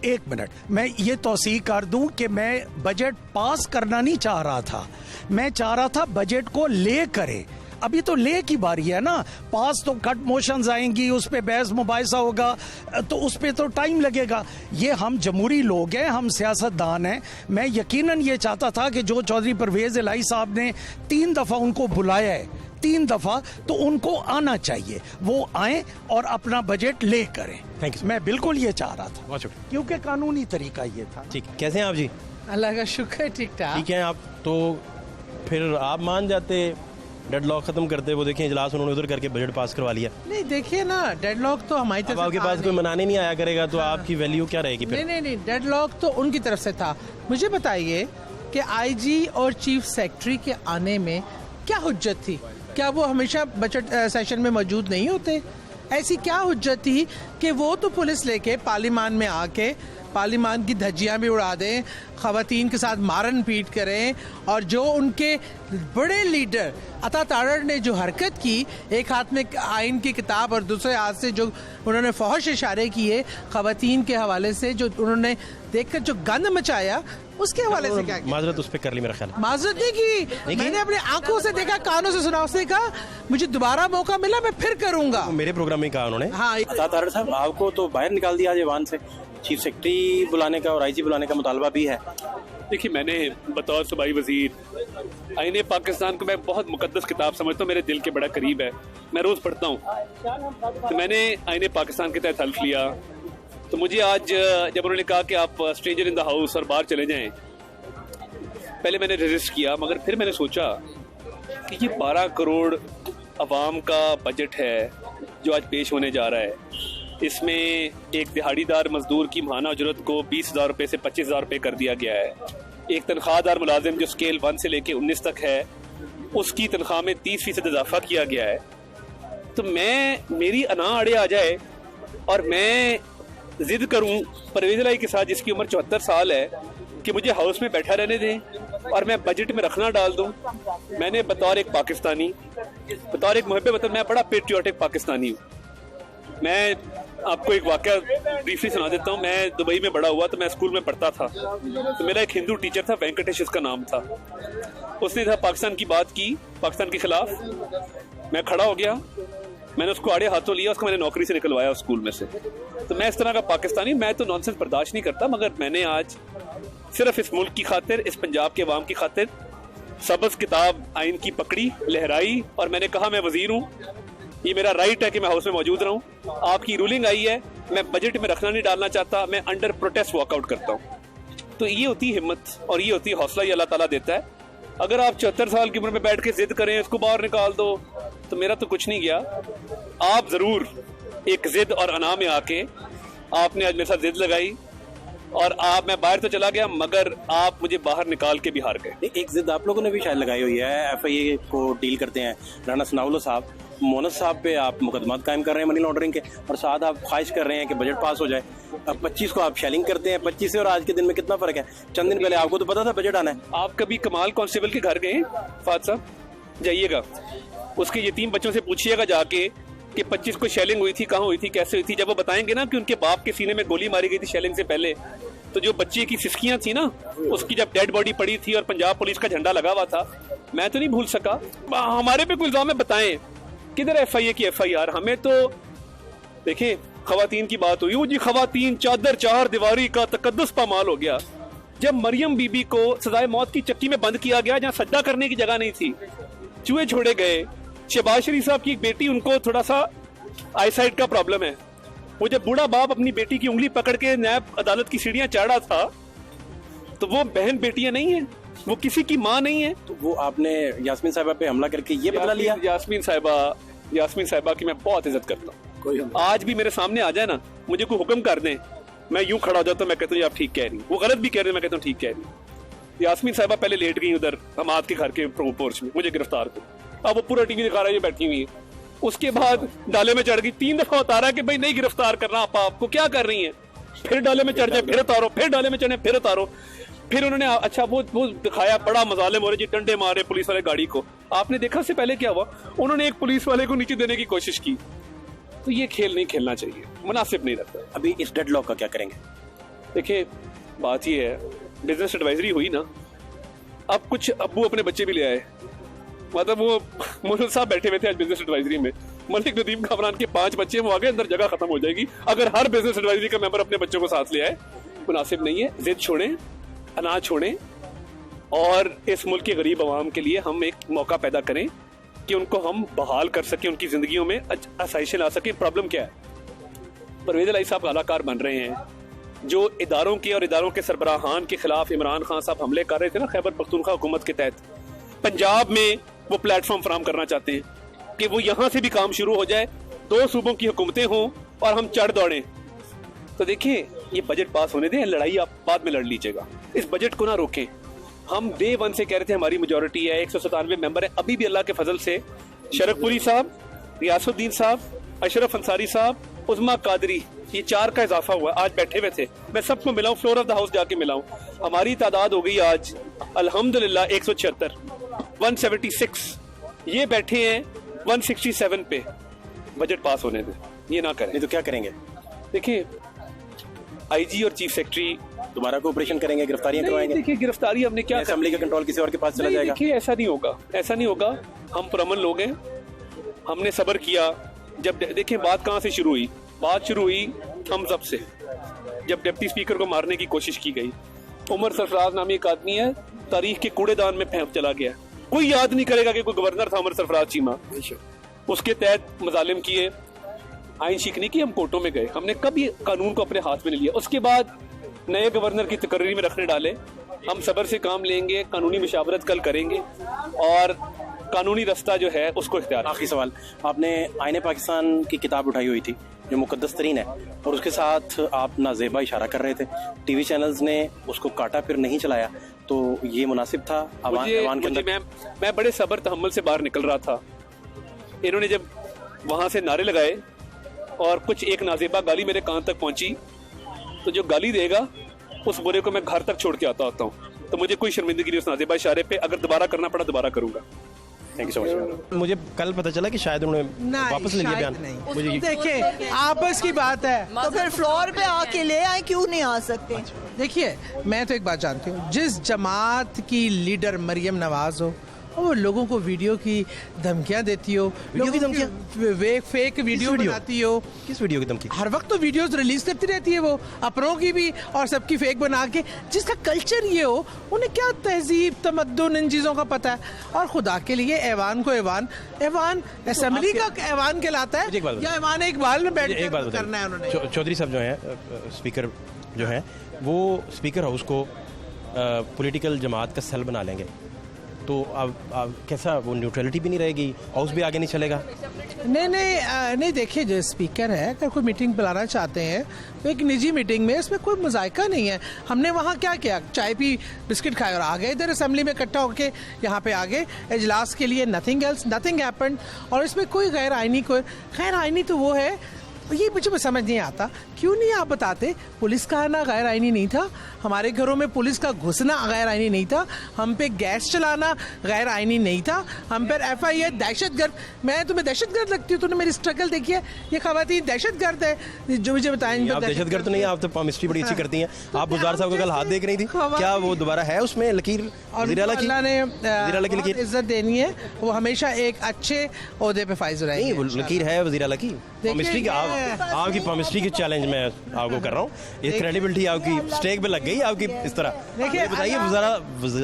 1 मिनट, मैं ये तौसीह कर दूं कि मैं बजट पास करना नहीं चाह रहा था, मैं चाह रहा था बजट को ले करे। अभी तो ले की बारी है ना, पास तो कट मोशंस आएंगी, उस पे बहस मुबाहिसा होगा, तो उस पे तो टाइम लगेगा। ये हम जमहूरी लोग हैं, हम सियासतदान हैं। मैं यकीनन ये चाहता था कि जो चौधरी परवेज इलाही साहब ने 3 दफ़ा उनको बुलाया है, 3 दफ़ा, तो उनको आना चाहिए, वो आए और अपना बजट ले करें। Thank you. मैं बिल्कुल ये चाह रहा था, बहुत शुक्रिया। क्योंकि कानूनी तरीका ये था। ठीक, कैसे हैं आप जी? अल्लाह का शुक्र है, ठीक ठाक। ठीक है आप, तो फिर आप मान जाते, डेडलॉक खत्म करते, वो देखें इजलास उन्होंने उधर करके बजट पास करवा लिया। नहीं देखिए ना, डेडलॉक तो हमारी तरफ अब आपके पास कोई मनाने नहीं आया करेगा, तो आपकी वैल्यू क्या रहेगी फिर? नहीं, डेडलॉक तो उनकी तरफ से था। मुझे बताइए कि आईजी और चीफ सेक्रेटरी के आने में क्या हुज्जत थी? क्या वो हमेशा बजट सेशन में मौजूद नहीं होते? ऐसी क्या हुज्जत थी कि वो तो पुलिस लेके पार्लियामान में आके पार्लियामान की धज्जियां भी उड़ा दें, ख़वातीन के साथ मारन पीट करें, और जो उनके बड़े लीडर अता तारड़ ने जो हरकत की, एक हाथ में आइन की किताब और दूसरे हाथ से जो उन्होंने फौहश इशारे किए ख़वातीन के हवाले से, जो उन्होंने देखकर जो गंद मचाया, उसके हवाले से क्या किया? माजरत उस पर कर ली मेरा ख्याल। माजरत नहीं की, मैंने अपने आंखों से देखा, कानों से सुना। उसने कहा मुझे दोबारा मौका मिला मैं फिर करूंगा। मेरे प्रोग्राम में कहा उन्होंने। हाँ, तारड़ साहब आपको तो बाहर निकाल दिया आज ईवान से, चीफ सेक्रेटरी बुलाने का और आईजी बुलाने का मुतालबा भी है। देखिए, मैंने बतौर सूबाई वजीर आईने पाकिस्तान को मैं बहुत मुकद्दस किताब समझता हूँ, मेरे दिल के बड़ा करीब है, मैं रोज़ पढ़ता हूँ। तो मैंने आईने पाकिस्तान के तहत हल्फ लिया। तो मुझे आज जब उन्होंने कहा कि आप स्ट्रेंजर इन द हाउस और बाहर चले जाएं, पहले मैंने रेजिस्ट किया, मगर फिर मैंने सोचा कि ये 12 करोड़ अवाम का बजट है जो आज पेश होने जा रहा है। इसमें एक दिहाड़ीदार मजदूर की माहाना उजरत को 20,000 रुपये से 25,000 रुपये कर दिया गया है। एक तनख्वाहदार मुलाजिम जो स्केल 1 से लेके 19 तक है, उसकी तनख्वाह में 30% इजाफा किया गया है। तो मेरी अना अड़े आ जाए और मैं जिद करूं परवेज इलाही के साथ, जिसकी उम्र 74 साल है, कि मुझे हाउस में बैठा रहने दें और मैं बजट में रखना डाल दूं। मैंने बतौर एक पाकिस्तानी, बतौर एक मुहब्बे वतन, मैं बड़ा पेट्रियाटिक पाकिस्तानी हूँ। मैं आपको एक वाकया ब्रीफली सुना देता हूँ। मैं दुबई में बड़ा हुआ, तो मैं स्कूल में पढ़ता था। तो मेरा एक हिंदू टीचर था, वेंकटेश उसका नाम था। उसने था पाकिस्तान की बात की, पाकिस्तान के खिलाफ। मैं खड़ा हो गया, मैंने उसको आड़े हाथों लिया, उसको मैंने नौकरी से निकलवाया उस स्कूल में से। तो मैं इस तरह का पाकिस्तानी, मैं तो नॉनसेंस बर्दाश्त नहीं करता, मगर मैंने आज सिर्फ इस मुल्क की खातिर, इस पंजाब के अवाम की खातिर सबज किताब आइन की पकड़ी, लहराई, और मैंने कहा मैं वजीर हूँ, ये मेरा राइट है कि मैं हाउस में मौजूद रहूं। आपकी रूलिंग आई है, मैं बजट में रखना नहीं डालना चाहता, मैं अंडर प्रोटेस्ट वॉकआउट करता हूं। तो ये होती हिम्मत और ये होती हौसला, ये अल्लाह ताला देता है। अगर आप 74 साल की उम्र में बैठ के जिद करें इसको बाहर निकाल दो, तो मेरा तो कुछ नहीं गया। आप जरूर एक जिद और अना में आके आपने आज मेरे साथ जिद लगाई और मैं बाहर तो चला गया, मगर आप मुझे बाहर निकाल के भी हार गए। एक जिद आप लोगों ने भी शायद लगाई हुई है, FIA को डील करते हैं राना सनाउल्लाह साहब, मोनस साहब पे आप मुकदमात कायम कर रहे हैं मनी लॉन्ड्रिंग के, और साथ आप ख्वाहिश कर रहे हैं कि बजट पास हो जाए। अब 25 को आप शेलिंग करते हैं, 25 से और आज के दिन में कितना फर्क है? चंद दिन पहले आपको तो पता था बजट आना है। आप कभी कमाल कांस्टेबल के घर गए फाद साहब? जाइएगा, उसके यतीम बच्चों से पूछिएगा जाके कि 25 को शेलिंग हुई थी, कहाँ हुई थी, कैसे हुई थी। जब वो बताएंगे ना कि उनके बाप के सीने में गोली मारी गई थी शेलिंग से पहले, तो जो बच्चे की सिसकियां थी ना, उसकी जब डेड बॉडी पड़ी थी और पंजाब पुलिस का झंडा लगा हुआ था, मैं तो नहीं भूल सका। हमारे पे कोई इल्जाम है, बताएं किधर FIA की FIR? हमें तो देखें, खवातीन की बात हुई, वो जी खवातीन चादर चार दीवारी का तकद्दुस पामाल हो गया। जब मरियम बीबी को सजाए मौत की चक्की में बंद किया गया, जहां सज्जा करने की जगह नहीं थी, चूहे छोड़े गए। शहबाज शरीफ साहब की एक बेटी, उनको थोड़ा सा आईसाइट का प्रॉब्लम है। वो जब बूढ़ा बाप अपनी बेटी की उंगली पकड़ के न्याय अदालत की सीढ़ियां चढ़ा था, तो वो बहन बेटियां नहीं है, वो किसी की माँ नहीं है। तो वो आपने यास्मीन साहिबा पे हमला करके ये बदला लिया। यास्मीन साहिबा की मैं बहुत इज्जत करता हूँ। आज भी मेरे सामने आ जाए ना, मुझे कोई हुक्म कर दें, मैं यूं खड़ा हो जाता हूँ, मैं कहता हूँ आप ठीक कह रही, वो गलत भी कह रहे हैं, मैं कहता हूँ ठीक कह रही। यास्मीन साहिबा पहले लेट गई उधर हमाद के घर के पोर्च में, मुझे गिरफ्तार कर, अब वो पूरा टीवी दिखा रहा है, ये बैठी हुई है। उसके बाद डाले में चढ़ गई, 3 दफा उतारा है कि भाई नहीं गिरफ्तार करना, आपको क्या कर रही है, फिर डाले में चढ़ जाए, फिर उतारो, फिर डाले में चढ़े, फिर उतारो। फिर उन्होंने अच्छा वो दिखाया, बड़ा मजालिम हो रहे जी, डंडे मारे पुलिस वाले गाड़ी को। आपने देखा उससे पहले क्या हुआ, उन्होंने एक पुलिस वाले को नीचे देने की कोशिश की। तो ये खेल नहीं खेलना चाहिए, मुनासिब नहीं लगता। अभी इस डेडलॉक का क्या करेंगे? देखिए बात ये है, बिजनेस एडवाइजरी हुई ना, अब कुछ अब्बू अपने बच्चे भी ले आए, मतलब वो मुल्क साहब बैठे हुए थे आज बिजनेस एडवाइजरी में, मलिक नदीम कामरान के 5 बच्चे, वो आगे अंदर जगह खत्म हो जाएगी अगर हर बिजनेस एडवाइजरी का मेंबर अपने बच्चों को साथ ले आए। मुनासिब नहीं है, जिद छोड़ें, अनाज छोड़ें, और इस मुल्क के गरीब आवाम के लिए हम एक मौका पैदा करें कि उनको हम बहाल कर सकें, उनकी जिंदगियों में आसाइशें ला सकें। प्रॉब्लम क्या है, परवेज इलाही साहब कलाकार बन रहे हैं, जो इदारों के और इदारों के सरबराहान के खिलाफ इमरान खान साहब हमले कर रहे थे ना खैबर पख्तूनख्वा हुकूमत के तहत, पंजाब में वो प्लेटफॉर्म फराम करना चाहते हैं कि वो यहां से भी काम शुरू हो जाए, 2 सूबों की हुकूमतें हों और हम चढ़ दौड़ें। तो देखिए ये बजट पास होने दें, लड़ाई आप बाद में लड़ लीजिएगा, इस बजट को ना रोकें। हम डे 1 से कह रहे थे हमारी मेजोरिटी है, 197 मेंबर है, अभी भी अल्लाह के फजल से शरफपुरी साहब, रियासुद्दीन साहब, अशरफ अंसारी साहब, उज़मा कादरी, ये 4 का इजाफा हुआ। आज बैठे हुए थे, मैं सबको मिलाऊं, फ्लोर ऑफ द हाउस जाके मिलाऊं, हमारी तादाद हो गई आज अल्हम्दुलिल्लाह 176, 176, ये बैठे हैं 167 पे। बजट पास होने दें, ये ना करें। नहीं तो क्या करेंगे? देखिए आईजी और चीफ सेक्रेटरी दोबारा कोऑपरेशन करेंगे, गिरफ्तारियां करवाएंगे। देखिए गिरफ्तारी हमने क्या, असेंबली का कंट्रोल किसी और के पास चला जाएगा? देखिए ऐसा नहीं होगा, ऐसा नहीं होगा। हम पुरअमन लोग हैं, हमने सब्र किया। जब देखिए बात कहाँ से शुरू हुई, बात शुरू हुई हम सब से, जब डिप्टी स्पीकर को मारने की कोशिश की गई। उमर सरफराज नामी एक आदमी है, तारीख के कूड़ेदान में फेंक चला गया, कोई याद नहीं करेगा कि कोई गवर्नर था उमर सरफराज चीमा। उसके तहत मजालिम किए, आइन शिकनी की, हम कोर्टों में गए, हमने कभी कानून को अपने हाथ में नहीं लिया। उसके बाद नए गवर्नर की तकर्री में रखने डाले। हम सब्र से काम लेंगे, कानूनी मुशावरत कल करेंगे और कानूनी रास्ता जो है उसको इख्तियार। आखिरी सवाल, आपने आईने पाकिस्तान की किताब उठाई हुई थी जो मुकद्दस तरीन है, और उसके साथ आप नाजेबा इशारा कर रहे थे, टीवी चैनल्स ने उसको काटा फिर नहीं चलाया, तो ये मुनासिब था? अवान के अंदर मैं बड़े सब्र तहम्मुल से बाहर निकल रहा था, इन्होंने जब वहां से नारे लगाए और कुछ एक नाजेबा गाली मेरे कान तक पहुंची, तो जो गाली देगा उस बुरे को मैं घर तक छोड़ के आता हूँ। तो मुझे कोई शर्मिंदगी नहीं उस नाजेबा इशारे पे, अगर दोबारा करना पड़ा दोबारा करूंगा। Thank you so much. मुझे कल पता चला कि शायद उन्होंने वापस ले लिया बयान। मुझे देखिए आपस की बात है, तो फिर फ्लोर पे आके ले आए, क्यों नहीं आ सकते? देखिए मैं तो एक बात जानती हूँ, जिस जमात की लीडर मरियम नवाज हो, वो लोगों को वीडियो की धमकियां देती हो, वीडियो की धमकियां, फेक वीडियो बनाती हो। किस वीडियो की धमकी? हर वक्त तो वीडियोस रिलीज करती रहती है वो, अपनों की भी और सबकी फेक बना के। जिसका कल्चर ये हो, उन्हें क्या तहजीब तमद्दुन इन चीज़ों का पता है। और खुदा के लिए ऐवान को ऐवान असेंबली का ऐवान कहलाता है या ऐवान इकबाल में बैठ करना है उन्होंने। चौधरी साहब जो है स्पीकर जो है, वो स्पीकर हाउस को पॉलिटिकल जमात का सेल बना लेंगे, तो अब कैसा, वो न्यूट्रलिटी भी नहीं रहेगी, हाउस भी आगे नहीं चलेगा। नहीं देखिए, जो स्पीकर है अगर कोई मीटिंग बुलाना चाहते हैं तो एक निजी मीटिंग में, इसमें कोई मुजायका नहीं है। हमने वहाँ क्या किया, चाय पी, बिस्किट खाए और आ गए इधर असेंबली में इकट्ठा होके, यहाँ पे आ गए इजलास के लिए। Nothing else, nothing happened. और इसमें कोई गैर आईनी तो वो है, ये मुझे समझ नहीं आता, क्यों नहीं आप बताते? पुलिस का आना गैर आईनी नहीं था, हमारे घरों में पुलिस का घुसना गैर आईनी नहीं था, हम पे गैस चलाना गैर आईनी नहीं था, हम पर FIR दहशतगर्द। मैं तुम्हें दहशतगर्द लगती हूँ? तूने मेरी स्ट्रगल देखी है? ये खवातीन दहशतगर्द है जो मुझे बताएं। आप दहशतगर्द तो नहीं, आप तो पामिस्ट्री बड़ी अच्छी करती हैं। आप गुजार साहब को कल हाथ देख रही थी, क्या वो दोबारा है उसमें लकीर? अल्लाह ने इज्जत देनी है, वो हमेशा एक अच्छे ओहदे पे फाइज रहे। नहीं, वो लकीर है वज़ीर आला की, पामिस्ट्री की। आप आपकी पॉमिस्ट्री की चैलेंज मैं आपको कर रहा हूँ, ये क्रेडिबिलिटी आपकी स्टेक पे लग गई आपकी इस तरह। देखिए, बताइए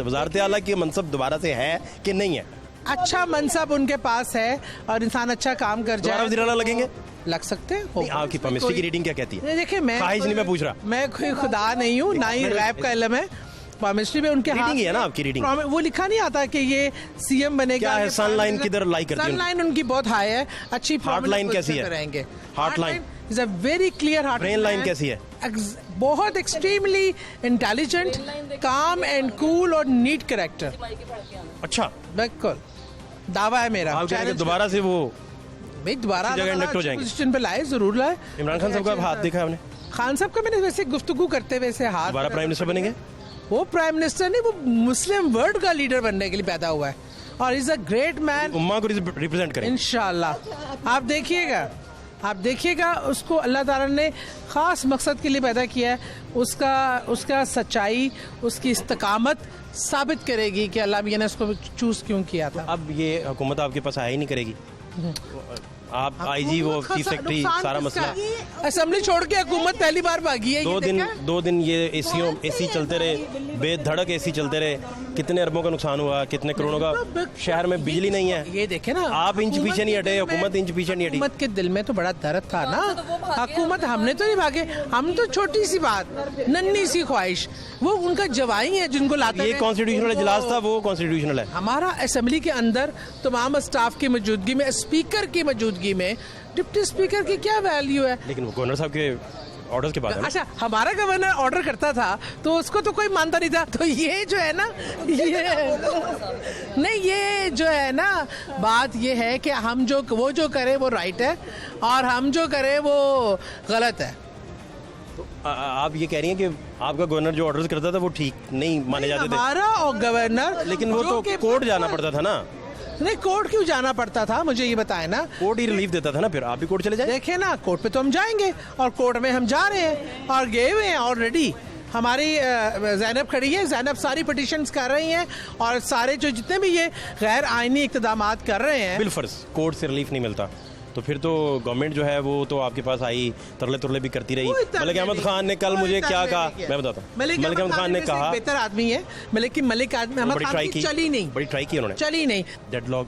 वज़ारत आला की मनसब दोबारा से है कि नहीं है? अच्छा मनसब उनके पास है और इंसान अच्छा काम कर दोबारा जाए वज़ीर आला लगेंगे? लग सकते हैं। नहीं, आपकी पॉमिस्ट्री की रीडिंग क्या कहती है? देखिए मैं ख्वाहिश नहीं मैं पूछ रहा। मैं कोई खुदा नहीं हूँ, ना ही गैब का इल्म है। पॉमिस्ट्री में उनके रीडिंग ही है ना आपकी रीडिंग। वो लिखा नहीं आता कि ये सीएम बनेगा। क्या है सनलाइन किधर लाई करती है? सनलाइन उनकी बहुत हाई है, अच्छी हार्ट लाइन कैसी है? रहेंगे। Heart line is a very clear heart. Brain line कैसी है? बहुत एक्सट्रीमली इंटेलिजेंट, काम एंड कूल और नीट कैरेक्टर। अच्छा, बिल्कुल दावा है मेरा। आप कह रहे हैं कि दोबारा से वो भाई दोबारा जगह इंडक्ट हो जाएंगे। पोजीशन पे लाए, जरूर लाए। इमरान खान साहब का हाथ देखा है आपने? खान साहब का मैंने वैसे गुफ्तगू करते हुए से हाथ। दोबारा प्राइम मिनिस्टर बनेंगे? वो प्राइम मिनिस्टर नहीं, वो मुस्लिम वर्ल्ड का लीडर बनने के लिए पैदा हुआ है और इज अ ग्रेट मैन। उम्मा को रिप्रेजेंट करें इंशाल्लाह। आप देखिएगा उसको अल्लाह ताला ने खास मकसद के लिए पैदा किया है। उसका सच्चाई, उसकी इस्तकामत साबित करेगी कि अल्लाह मियां ने उसको चूज क्यों किया था। अब ये हुकूमत आपके पास आया ही नहीं करेगी, आप आईजी वो चीफ सेक्रेटरी सारा मसला। असेंबली छोड़ के हुकूमत पहली बार भागी है। 2 दिन ये एसी चलते रहे, बेधड़क एसी चलते रहे, कितने अरबों का नुकसान हुआ, कितने करोड़ों का। शहर में बिजली नहीं है। ये देखे ना, आप इंच पीछे नहीं हटे, हुकूमत इंच पीछे नहीं हटी। हुकूमत के दिल में तो बड़ा दर्द था ना। हुकूमत हमने तो नहीं भागे, हम तो छोटी सी बात, नन्ही सी ख्वाहिश, वो उनका जवाई है जिनको लाते। ये कॉन्स्टिट्यूशनल इजलास था, वो कॉन्स्टिट्यूशनल है। हमारा असेंबली के अंदर तमाम स्टाफ की मौजूदगी में, स्पीकर की मौजूदगी में, डिप्टी स्पीकर की क्या वैल्यू है? लेकिन गवर्नर साहब के ऑर्डर्स के बाद है ना? अच्छा, हमारा गवर्नर ऑर्डर करता था तो उसको तो कोई मानता नहीं था। तो ये जो है ना, ये जो है ना, बात ये है कि हम वो जो करें वो राइट है और हम जो करें वो गलत है। आप ये कह रही हैं कि आपका गवर्नर जो ऑर्डर्स करता था वो ठीक नहीं माने जाते थे? हमारा और गवर्नर, लेकिन वो तो कोर्ट जाना पड़ता था ना। नहीं, कोर्ट क्यों जाना पड़ता था, मुझे ये बताएं ना। कोर्ट ही रिलीफ देता था ना, फिर आप भी कोर्ट चले जाए। देखे ना, कोर्ट पे तो हम जाएंगे और कोर्ट में हम जा रहे हैं और गए हुए हैं ऑलरेडी। हमारी ज़ैनब खड़ी है, ज़ैनब सारी पिटिशंस कर रही हैं और सारे जो जितने भी ये गैर आईनी इक़्तिदामात कर रहे हैं। बिलफर्ज कोर्ट से रिलीफ नहीं मिलता तो फिर तो गवर्नमेंट जो है वो तो आपके पास आई, तरले तुरले भी करती रही। मलिक अहमद खान ने कल मुझे क्या कहा, मैं बताता हूँ। मलिक अहमद खान ने कहा बेहतर आदमी है, मलिक अहमद खान की चली नहीं, बड़ी ट्राई की उन्होंने, चली नहीं। डेडलॉक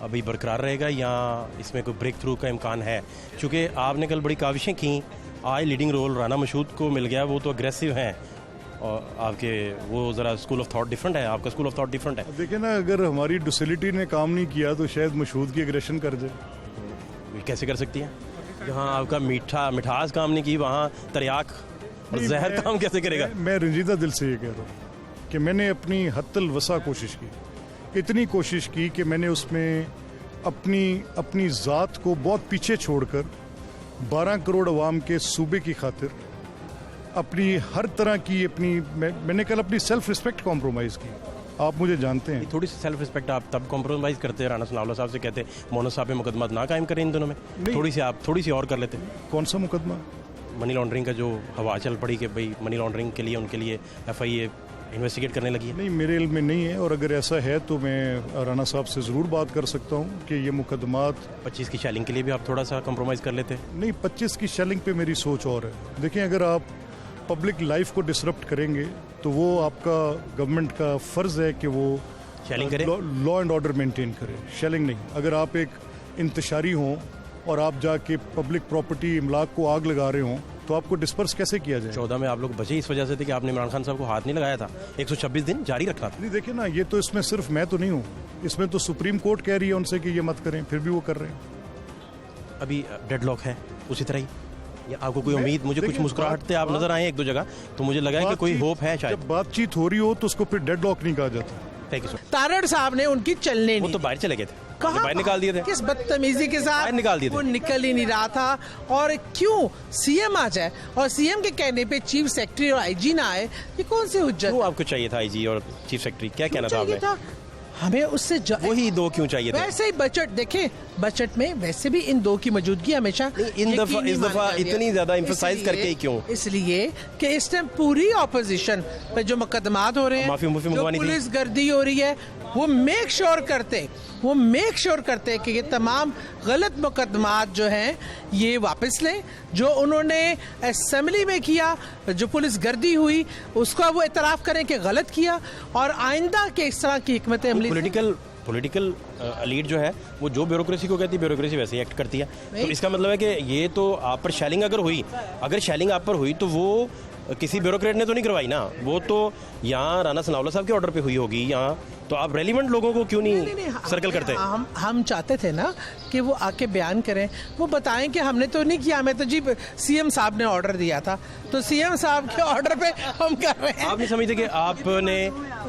अभी बरकरार रहेगा या इसमें कोई ब्रेक थ्रू का इम्कान है? क्योंकि आपने कल बड़ी काविशें की, आज लीडिंग रोल राना मशहूद को मिल गया, वो तो अग्रेसिव हैं और आपके वो ज़रा स्कूल ऑफ थॉट डिफरेंट है, आपका स्कूल ऑफ थॉट डिफरेंट है। देखिए ना, अगर हमारी डुसिलिटी ने काम नहीं किया तो शायद मशहूद की एग्रेशन कर जाए। कैसे कर सकती है? जहाँ आपका मिठास काम नहीं की, वहाँ तरियाक और जहर काम कैसे करेगा? मैं रंजीदा दिल से ये कह रहा हूँ कि मैंने अपनी हत्तल वसा कोशिश की, इतनी कोशिश की कि मैंने उसमें अपनी ज़ात को बहुत पीछे छोड़कर 12 करोड़ अवाम के सूबे की खातिर अपनी हर तरह की मैंने कल अपनी सेल्फ रिस्पेक्ट कॉम्प्रोमाइज़ की। आप मुझे जानते हैं। थोड़ी सी सेल्फ रिस्पेक्ट आप तब कॉम्प्रोमाइज़ करते हैं, राना सनाउल्लाह साहब से कहते मोहन साहब पे मुकदमा ना कायम करें इन दोनों में, थोड़ी सी और कर लेते। कौन सा मुकदमा? मनी लॉन्ड्रिंग का जो हवा चल पड़ी कि भाई मनी लॉन्ड्रिंग के लिए उनके लिए FIA इन्वेस्टिगेट करने लगी है। नहीं, मेरे इल्म में नहीं है और अगर ऐसा है तो मैं राना साहब से ज़रूर बात कर सकता हूँ कि ये मुकदमात 25 की शेलिंग के लिए भी आप थोड़ा सा कॉम्प्रोमाइज़ कर लेते। नहीं, 25 की शेलिंग पे मेरी सोच और है। देखिए, अगर आप पब्लिक लाइफ को डिसरप्ट करेंगे तो वो आपका गवर्नमेंट का फ़र्ज़ है कि वो शेलिंग करे, लॉ एंड ऑर्डर मेंटेन करे, शेलिंग नहीं। अगर आप एक इंतशारी हों और आप जाके पब्लिक प्रॉपर्टी इमलाक को आग लगा रहे हों तो आपको डिस्पर्स कैसे किया जाए? 14 में आप लोग बचे इस वजह से थे कि आपने इमरान खान साहब को हाथ नहीं लगाया था, 126 दिन जारी रखना था। नहीं, देखिए ना, ये तो इसमें सिर्फ मैं तो नहीं हूँ, इसमें तो सुप्रीम कोर्ट कह रही है उनसे कि ये मत करें, फिर भी वो कर रहे हैं। अभी डेडलॉक है उसी तरह ही, या आपको कोई उम्मीद? मुझे कुछ मुस्कुराहटते आप नजर आए एक दो जगह तो मुझे लगा कि कोई होप है शायद। जब बातचीत हो रही हो तो उसको फिर डेडलॉक नहीं कहा जाता। Thank you sir. तारड़ साहब ने उनकी चलने नहीं, वो तो बाहर चले गए थे, कहाँ बाहर निकाल दिए थे। किस बदतमीजी के साथ निकाल दिए थे। वो निकल ही नहीं रहा था। और क्यों सीएम आ जाए और सीएम के कहने पे चीफ सेक्रेटरी और IG ना आए, ये कौन सी हुज्जत? वो आपको चाहिए था IG और चीफ सेक्रेटरी, क्या कहना था आपने? हमें उससे वही 2 क्यों चाहिए थे? वैसे ही बजट देखें, बजट में वैसे भी इन 2 की मौजूदगी हमेशा इस दफा इतनी ज्यादा एम्फसाइज करके ही क्यों? इसलिए कि इस टाइम पूरी ऑपोजिशन पे जो मुकदमात हो रहे हैं, जो पुलिस गर्दी हो रही है, वो मेक श्योर करते कि ये तमाम गलत मुकदमात जो हैं ये वापस लें। जो उन्होंने असेंबली में किया, जो पुलिस गर्दी हुई, उसका वो इतराफ़ करें कि गलत किया, और आइंदा के इस तरह की हिकमत अमली पॉलिटिकल लीड जो है वो जो ब्यूरोक्रेसी को कहती है, ब्यूरोक्रेसी वैसे ही एक्ट करती है। तो इसका मतलब है कि ये तो आप पर शेलिंग अगर शेलिंग आप पर हुई तो वो किसी ब्यूरोक्रेट ने तो नहीं करवाई ना, वो तो यहाँ राणा सनाउल्लाह साहब के ऑर्डर पे हुई होगी। यहाँ तो आप रेलिवेंट लोगों को क्यों नहीं सर्कल करते? हम चाहते थे ना कि वो आके बयान करें, वो बताएं कि हमने तो नहीं किया, हमें तो जी सीएम साहब ने ऑर्डर दिया था, तो सीएम साहब के ऑर्डर पे हम कर रहे हैं। आप नहीं समझते कि आपने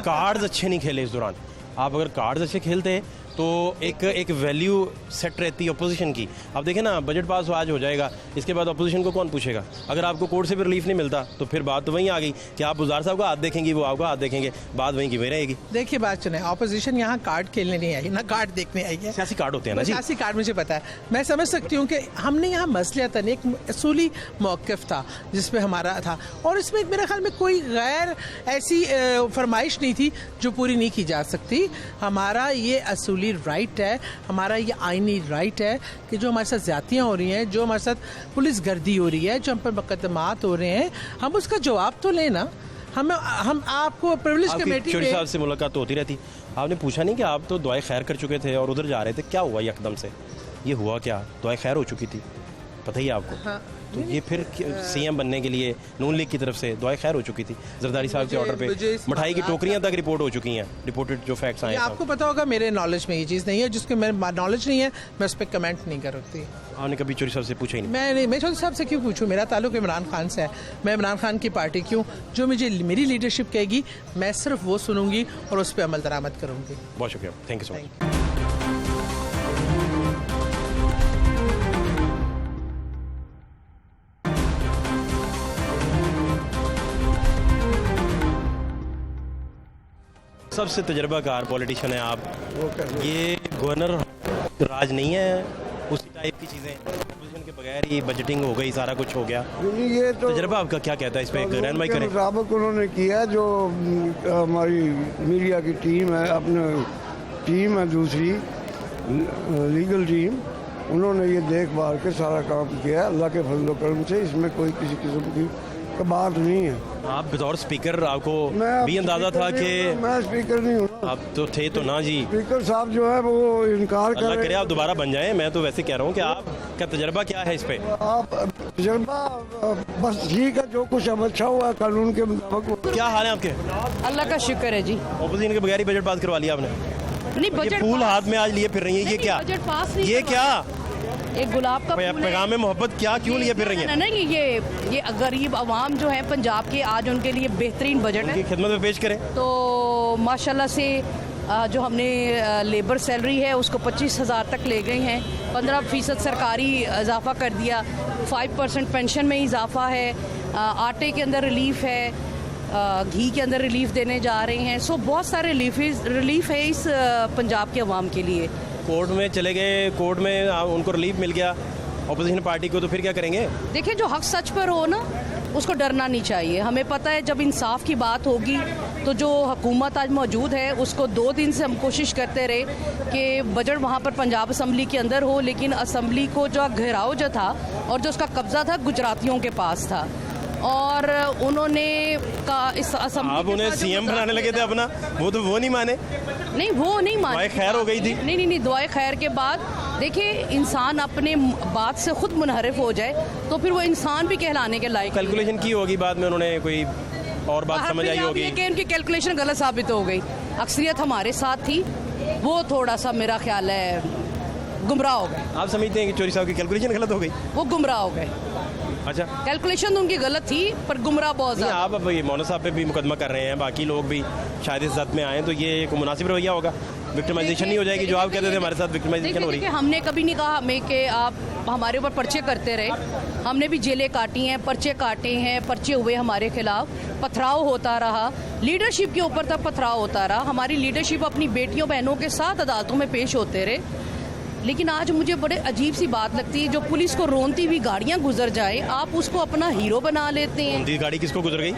कार्ड्स अच्छे नहीं खेले इस दौरान? आप अगर कार्ड्स अच्छे खेलते तो एक वैल्यू सेट रहती है अपोजिशन की। आप देखें ना, बजट पास आज हो जाएगा, इसके बाद अपोजिशन को कौन पूछेगा? अगर आपको कोर्ट से भी रिलीफ नहीं मिलता तो फिर बात तो वहीं आ गई कि आप बुज़दार साहब का हाथ देखेंगे, वो आपका हाथ देखेंगे, बात वहीं की वहीं रहेगी। देखिए बात सुने, अपोजिशन यहाँ कार्ड खेलने नहीं आई ना, कार्ड देखने आई है। सियासी कार्ड होते हैं ना जी, सियासी कार्ड मुझे पता है, मैं समझ सकती हूँ कि हमने यहाँ मसलियतन एक असूली मौक़िफ़ था जिसपे हमारा था, और इसमें मेरे ख्याल में कोई गैर ऐसी फरमाइश नहीं थी जो पूरी नहीं की जा सकती। हमारा ये असूली राइट है, हमारा ये आईनी राइट है कि जो हमारे साथ ज़्यादतियाँ हो रही हैं, जो हमारे साथ पुलिस गर्दी हो रही है, जो हम पर मुकदमात हो रहे हैं, हम उसका जवाब तो लेना। हम आपको प्रिविलेज कमेटी चौधरी साहब से मुलाकात तो होती रहती, आपने पूछा नहीं कि आप तो दुआए खैर कर चुके थे और उधर जा रहे थे, क्या हुआ एकदम से? ये हुआ क्या? दुआए खैर हो चुकी थी, पता ही है आपको। हाँ। तो ये फिर सीएम बनने के लिए नून लीग की तरफ से दुआएं खैर हो चुकी थी। जरदारी साहब के ऑर्डर पे मिठाई की टोकरियां तक रिपोर्ट हो चुकी हैं, रिपोर्टेड जो फैक्ट्स आए हैं। आपको पता होगा, मेरे नॉलेज में ये चीज़ नहीं है, जिसके मेरे नॉलेज नहीं है मैं उस पर कमेंट नहीं करती। आपने कभी चौधरी साहब से पूछा ही नहीं? मैं चौधरी साहब से क्यों पूछूं? मेरा ताल्लुक इमरान खान से है, मैं इमरान खान की पार्टी क्यों, जो मुझे मेरी लीडरशिप कहेगी मैं सिर्फ वो सुनूंगी और उस पर अमल दरामद करूंगी। बहुत शुक्रिया, थैंक यू सो मच। सबसे तजर्बाकार पॉलिटिशियन है आप, ये गवर्नर राज नहीं है, उसी टाइप की चीज़ें, अपोजिशन के बगैर ही बजटिंग हो गई, सारा कुछ हो गया। ये तो तजर्बा आपका क्या कहता है इस पर? रहनुमाई करें। मुताबिक उन्होंने किया, जो हमारी मीडिया की टीम है, अपने टीम है दूसरी लीगल टीम, उन्होंने ये देख भाल के सारा काम किया अल्लाह के फजल व करम से। इसमें कोई किसी किस्म की बात नहीं है। आप बतौर स्पीकर आपको भी अंदाजा था कि मैं स्पीकर नहीं हूँ। आप तो थे तो ना जी, स्पीकर साहब जो है वो इनकार कर अल्लाह करे आप दोबारा बन जाएं। मैं तो वैसे कह रहा हूँ कि आपका तजर्बा क्या है इस पे? आप तजर्बा बस ठीक है, जो कुछ अब अच्छा हुआ कानून के मुताबिक। क्या हाल है आपके? अल्लाह का शुक्र है जी। ऑपोजिशन के बगैर ही बजट पास करवा लिया आपने? नहीं, बजट फूल हाथ में आज लिए फिर रही है, ये क्या? बजट पास नहीं, ये क्या एक गुलाब का पैगाम में मोहब्बत क्या क्यों लिए फिर रही है? नहीं, ये गरीब आवाम जो है पंजाब के, आज उनके लिए बेहतरीन बजट है, खिदमत में पेश करें। तो माशाल्लाह से जो हमने लेबर सैलरी है उसको 25,000 तक ले गए हैं, 15% सरकारी इजाफा कर दिया, 5% पेंशन में इजाफा है, आटे के अंदर रिलीफ है, घी के अंदर रिलीफ देने जा रहे हैं। सो बहुत सारे रिलीफ है इस पंजाब के अवाम के लिए। कोर्ट में चले गए, कोर्ट में उनको रिलीफ मिल गया अपोजिशन पार्टी को, तो फिर क्या करेंगे? देखिए, जो हक सच पर हो ना, उसको डरना नहीं चाहिए। हमें पता है जब इंसाफ की बात होगी तो जो हुकूमत आज मौजूद है उसको 2 दिन से हम कोशिश करते रहे कि बजट वहाँ पर पंजाब असम्बली के अंदर हो, लेकिन असम्बली को जो घेराव जो था और जो उसका कब्जा था गुजरातियों के पास था, और उन्होंने इस असम्बली आप उन्हें सीएम बनाने लगे थे अपना, वो नहीं माने। नहीं, वो नहीं माने, दुआएं खैर हो गई थी। नहीं, दुआएं खैर के बाद देखिए, इंसान अपने बात से खुद मुनहरिफ हो जाए तो फिर वो इंसान भी कहलाने के लायक। कैलकुलेशन की होगी बाद में, उन्होंने कोई और बात समझ आई होगी कि उनकी कैलकुलेशन गलत साबित हो गई। अक्सरियत हमारे साथ थी, वो थोड़ा सा मेरा ख्याल है गुमराह हो गए। आप समझते हैं कि चौधरी साहब की कैलकुलेशन गलत हो गई? वो गुमराह हो गए। अच्छा, कैलकुलेशन तो उनकी गलत थी पर गुमराह बहुत ज़्यादा। आप अब ये मौना साहब पे भी मुकदमा कर रहे हैं, बाकी लोग भी शायद इस जद में आए, तो ये एक मुनासिब रवैया होगा? विक्टिमाइजेशन नहीं हो जाएगी? जो आप कहते थे हमारे साथ विक्टिमाइजेशन हो रही है। हमने कभी नहीं कहा हमें कि आप हमारे ऊपर पर्चे करते रहे, हमने भी जेलें काटी हैं, पर्चे काटे हैं, पर्चे हुए हमारे खिलाफ, पथराव होता रहा, लीडरशिप के ऊपर तक पथराव होता रहा। हमारी लीडरशिप अपनी बेटियों बहनों के साथ अदालतों में पेश होते रहे। लेकिन आज मुझे बड़े अजीब सी बात लगती है, जो पुलिस को रोनती हुई गाड़ियाँ गुजर जाए, आप उसको अपना हीरो बना लेते हैं। गाड़ी किसको गुजर गई?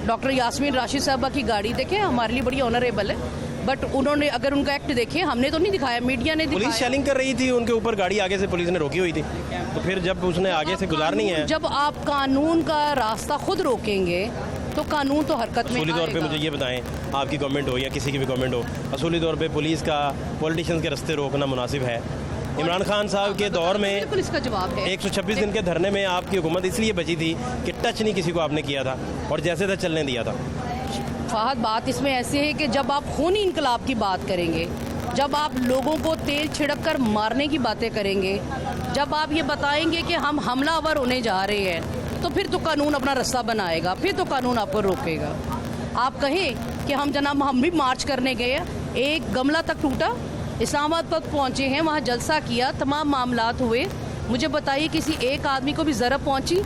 डॉक्टर यास्मीन राशिद साहबा की गाड़ी देखें, हमारे लिए बड़ी ऑनरेबल है। बट उन्होंने अगर उनका एक्ट देखे, हमने तो नहीं दिखाया, मीडिया ने पुलिस दिखाया। शेलिंग कर रही थी उनके ऊपर, गाड़ी आगे से पुलिस ने रोकी हुई थी, तो फिर जब उसने आगे से गुजारनी है, जब आप कानून का रास्ता खुद रोकेंगे तो कानून तो हरकत में असूली तौर पे आएगा। मुझे ये बताएं, आपकी गवर्नमेंट हो या किसी की भी गवर्नमेंट हो, असूली तौर पे पुलिस का पॉलिटिशियंस के रास्ते रोकना मुनासिब है? इमरान खान साहब के दौर में पुलिस का जवाब है 126 दिन के धरने में आपकी हुकूमत इसलिए बची थी कि टच नहीं किसी को आपने किया था और जैसे था चलने दिया था। फहद, बात इसमें ऐसी है कि जब आप खूनी इनकलाब की बात करेंगे, जब आप लोगों को तेल छिड़क कर मारने की बातें करेंगे, जब आप ये बताएंगे कि हम हमलावर होने जा रहे हैं, तो फिर तो कानून अपना रास्ता बनाएगा, फिर तो कानून आपको रोकेगा। आप कहें कि हम भी मार्च करने गए, एक गमला तक टूटा, इस्लामाबाद तक पहुँचे हैं, वहाँ जलसा किया, तमाम मामलात हुए, मुझे बताइए किसी एक आदमी को भी ज़रब पहुँची?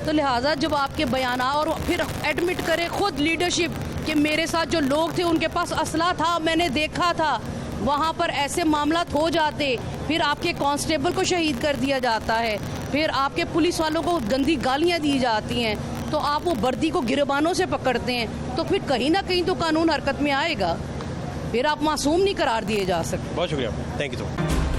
तो लिहाजा जब आपके बयान और फिर एडमिट करें खुद लीडरशिप कि मेरे साथ जो लोग थे उनके पास असला था, मैंने देखा था, वहाँ पर ऐसे मामलात हो जाते, फिर आपके कांस्टेबल को शहीद कर दिया जाता है, फिर आपके पुलिस वालों को गंदी गालियाँ दी जाती हैं, तो आप वो वर्दी को गिरबानों से पकड़ते हैं, तो फिर कहीं ना कहीं तो कानून हरकत में आएगा, फिर आप मासूम नहीं करार दिए जा सकते। बहुत शुक्रिया, थैंक यू सो मच।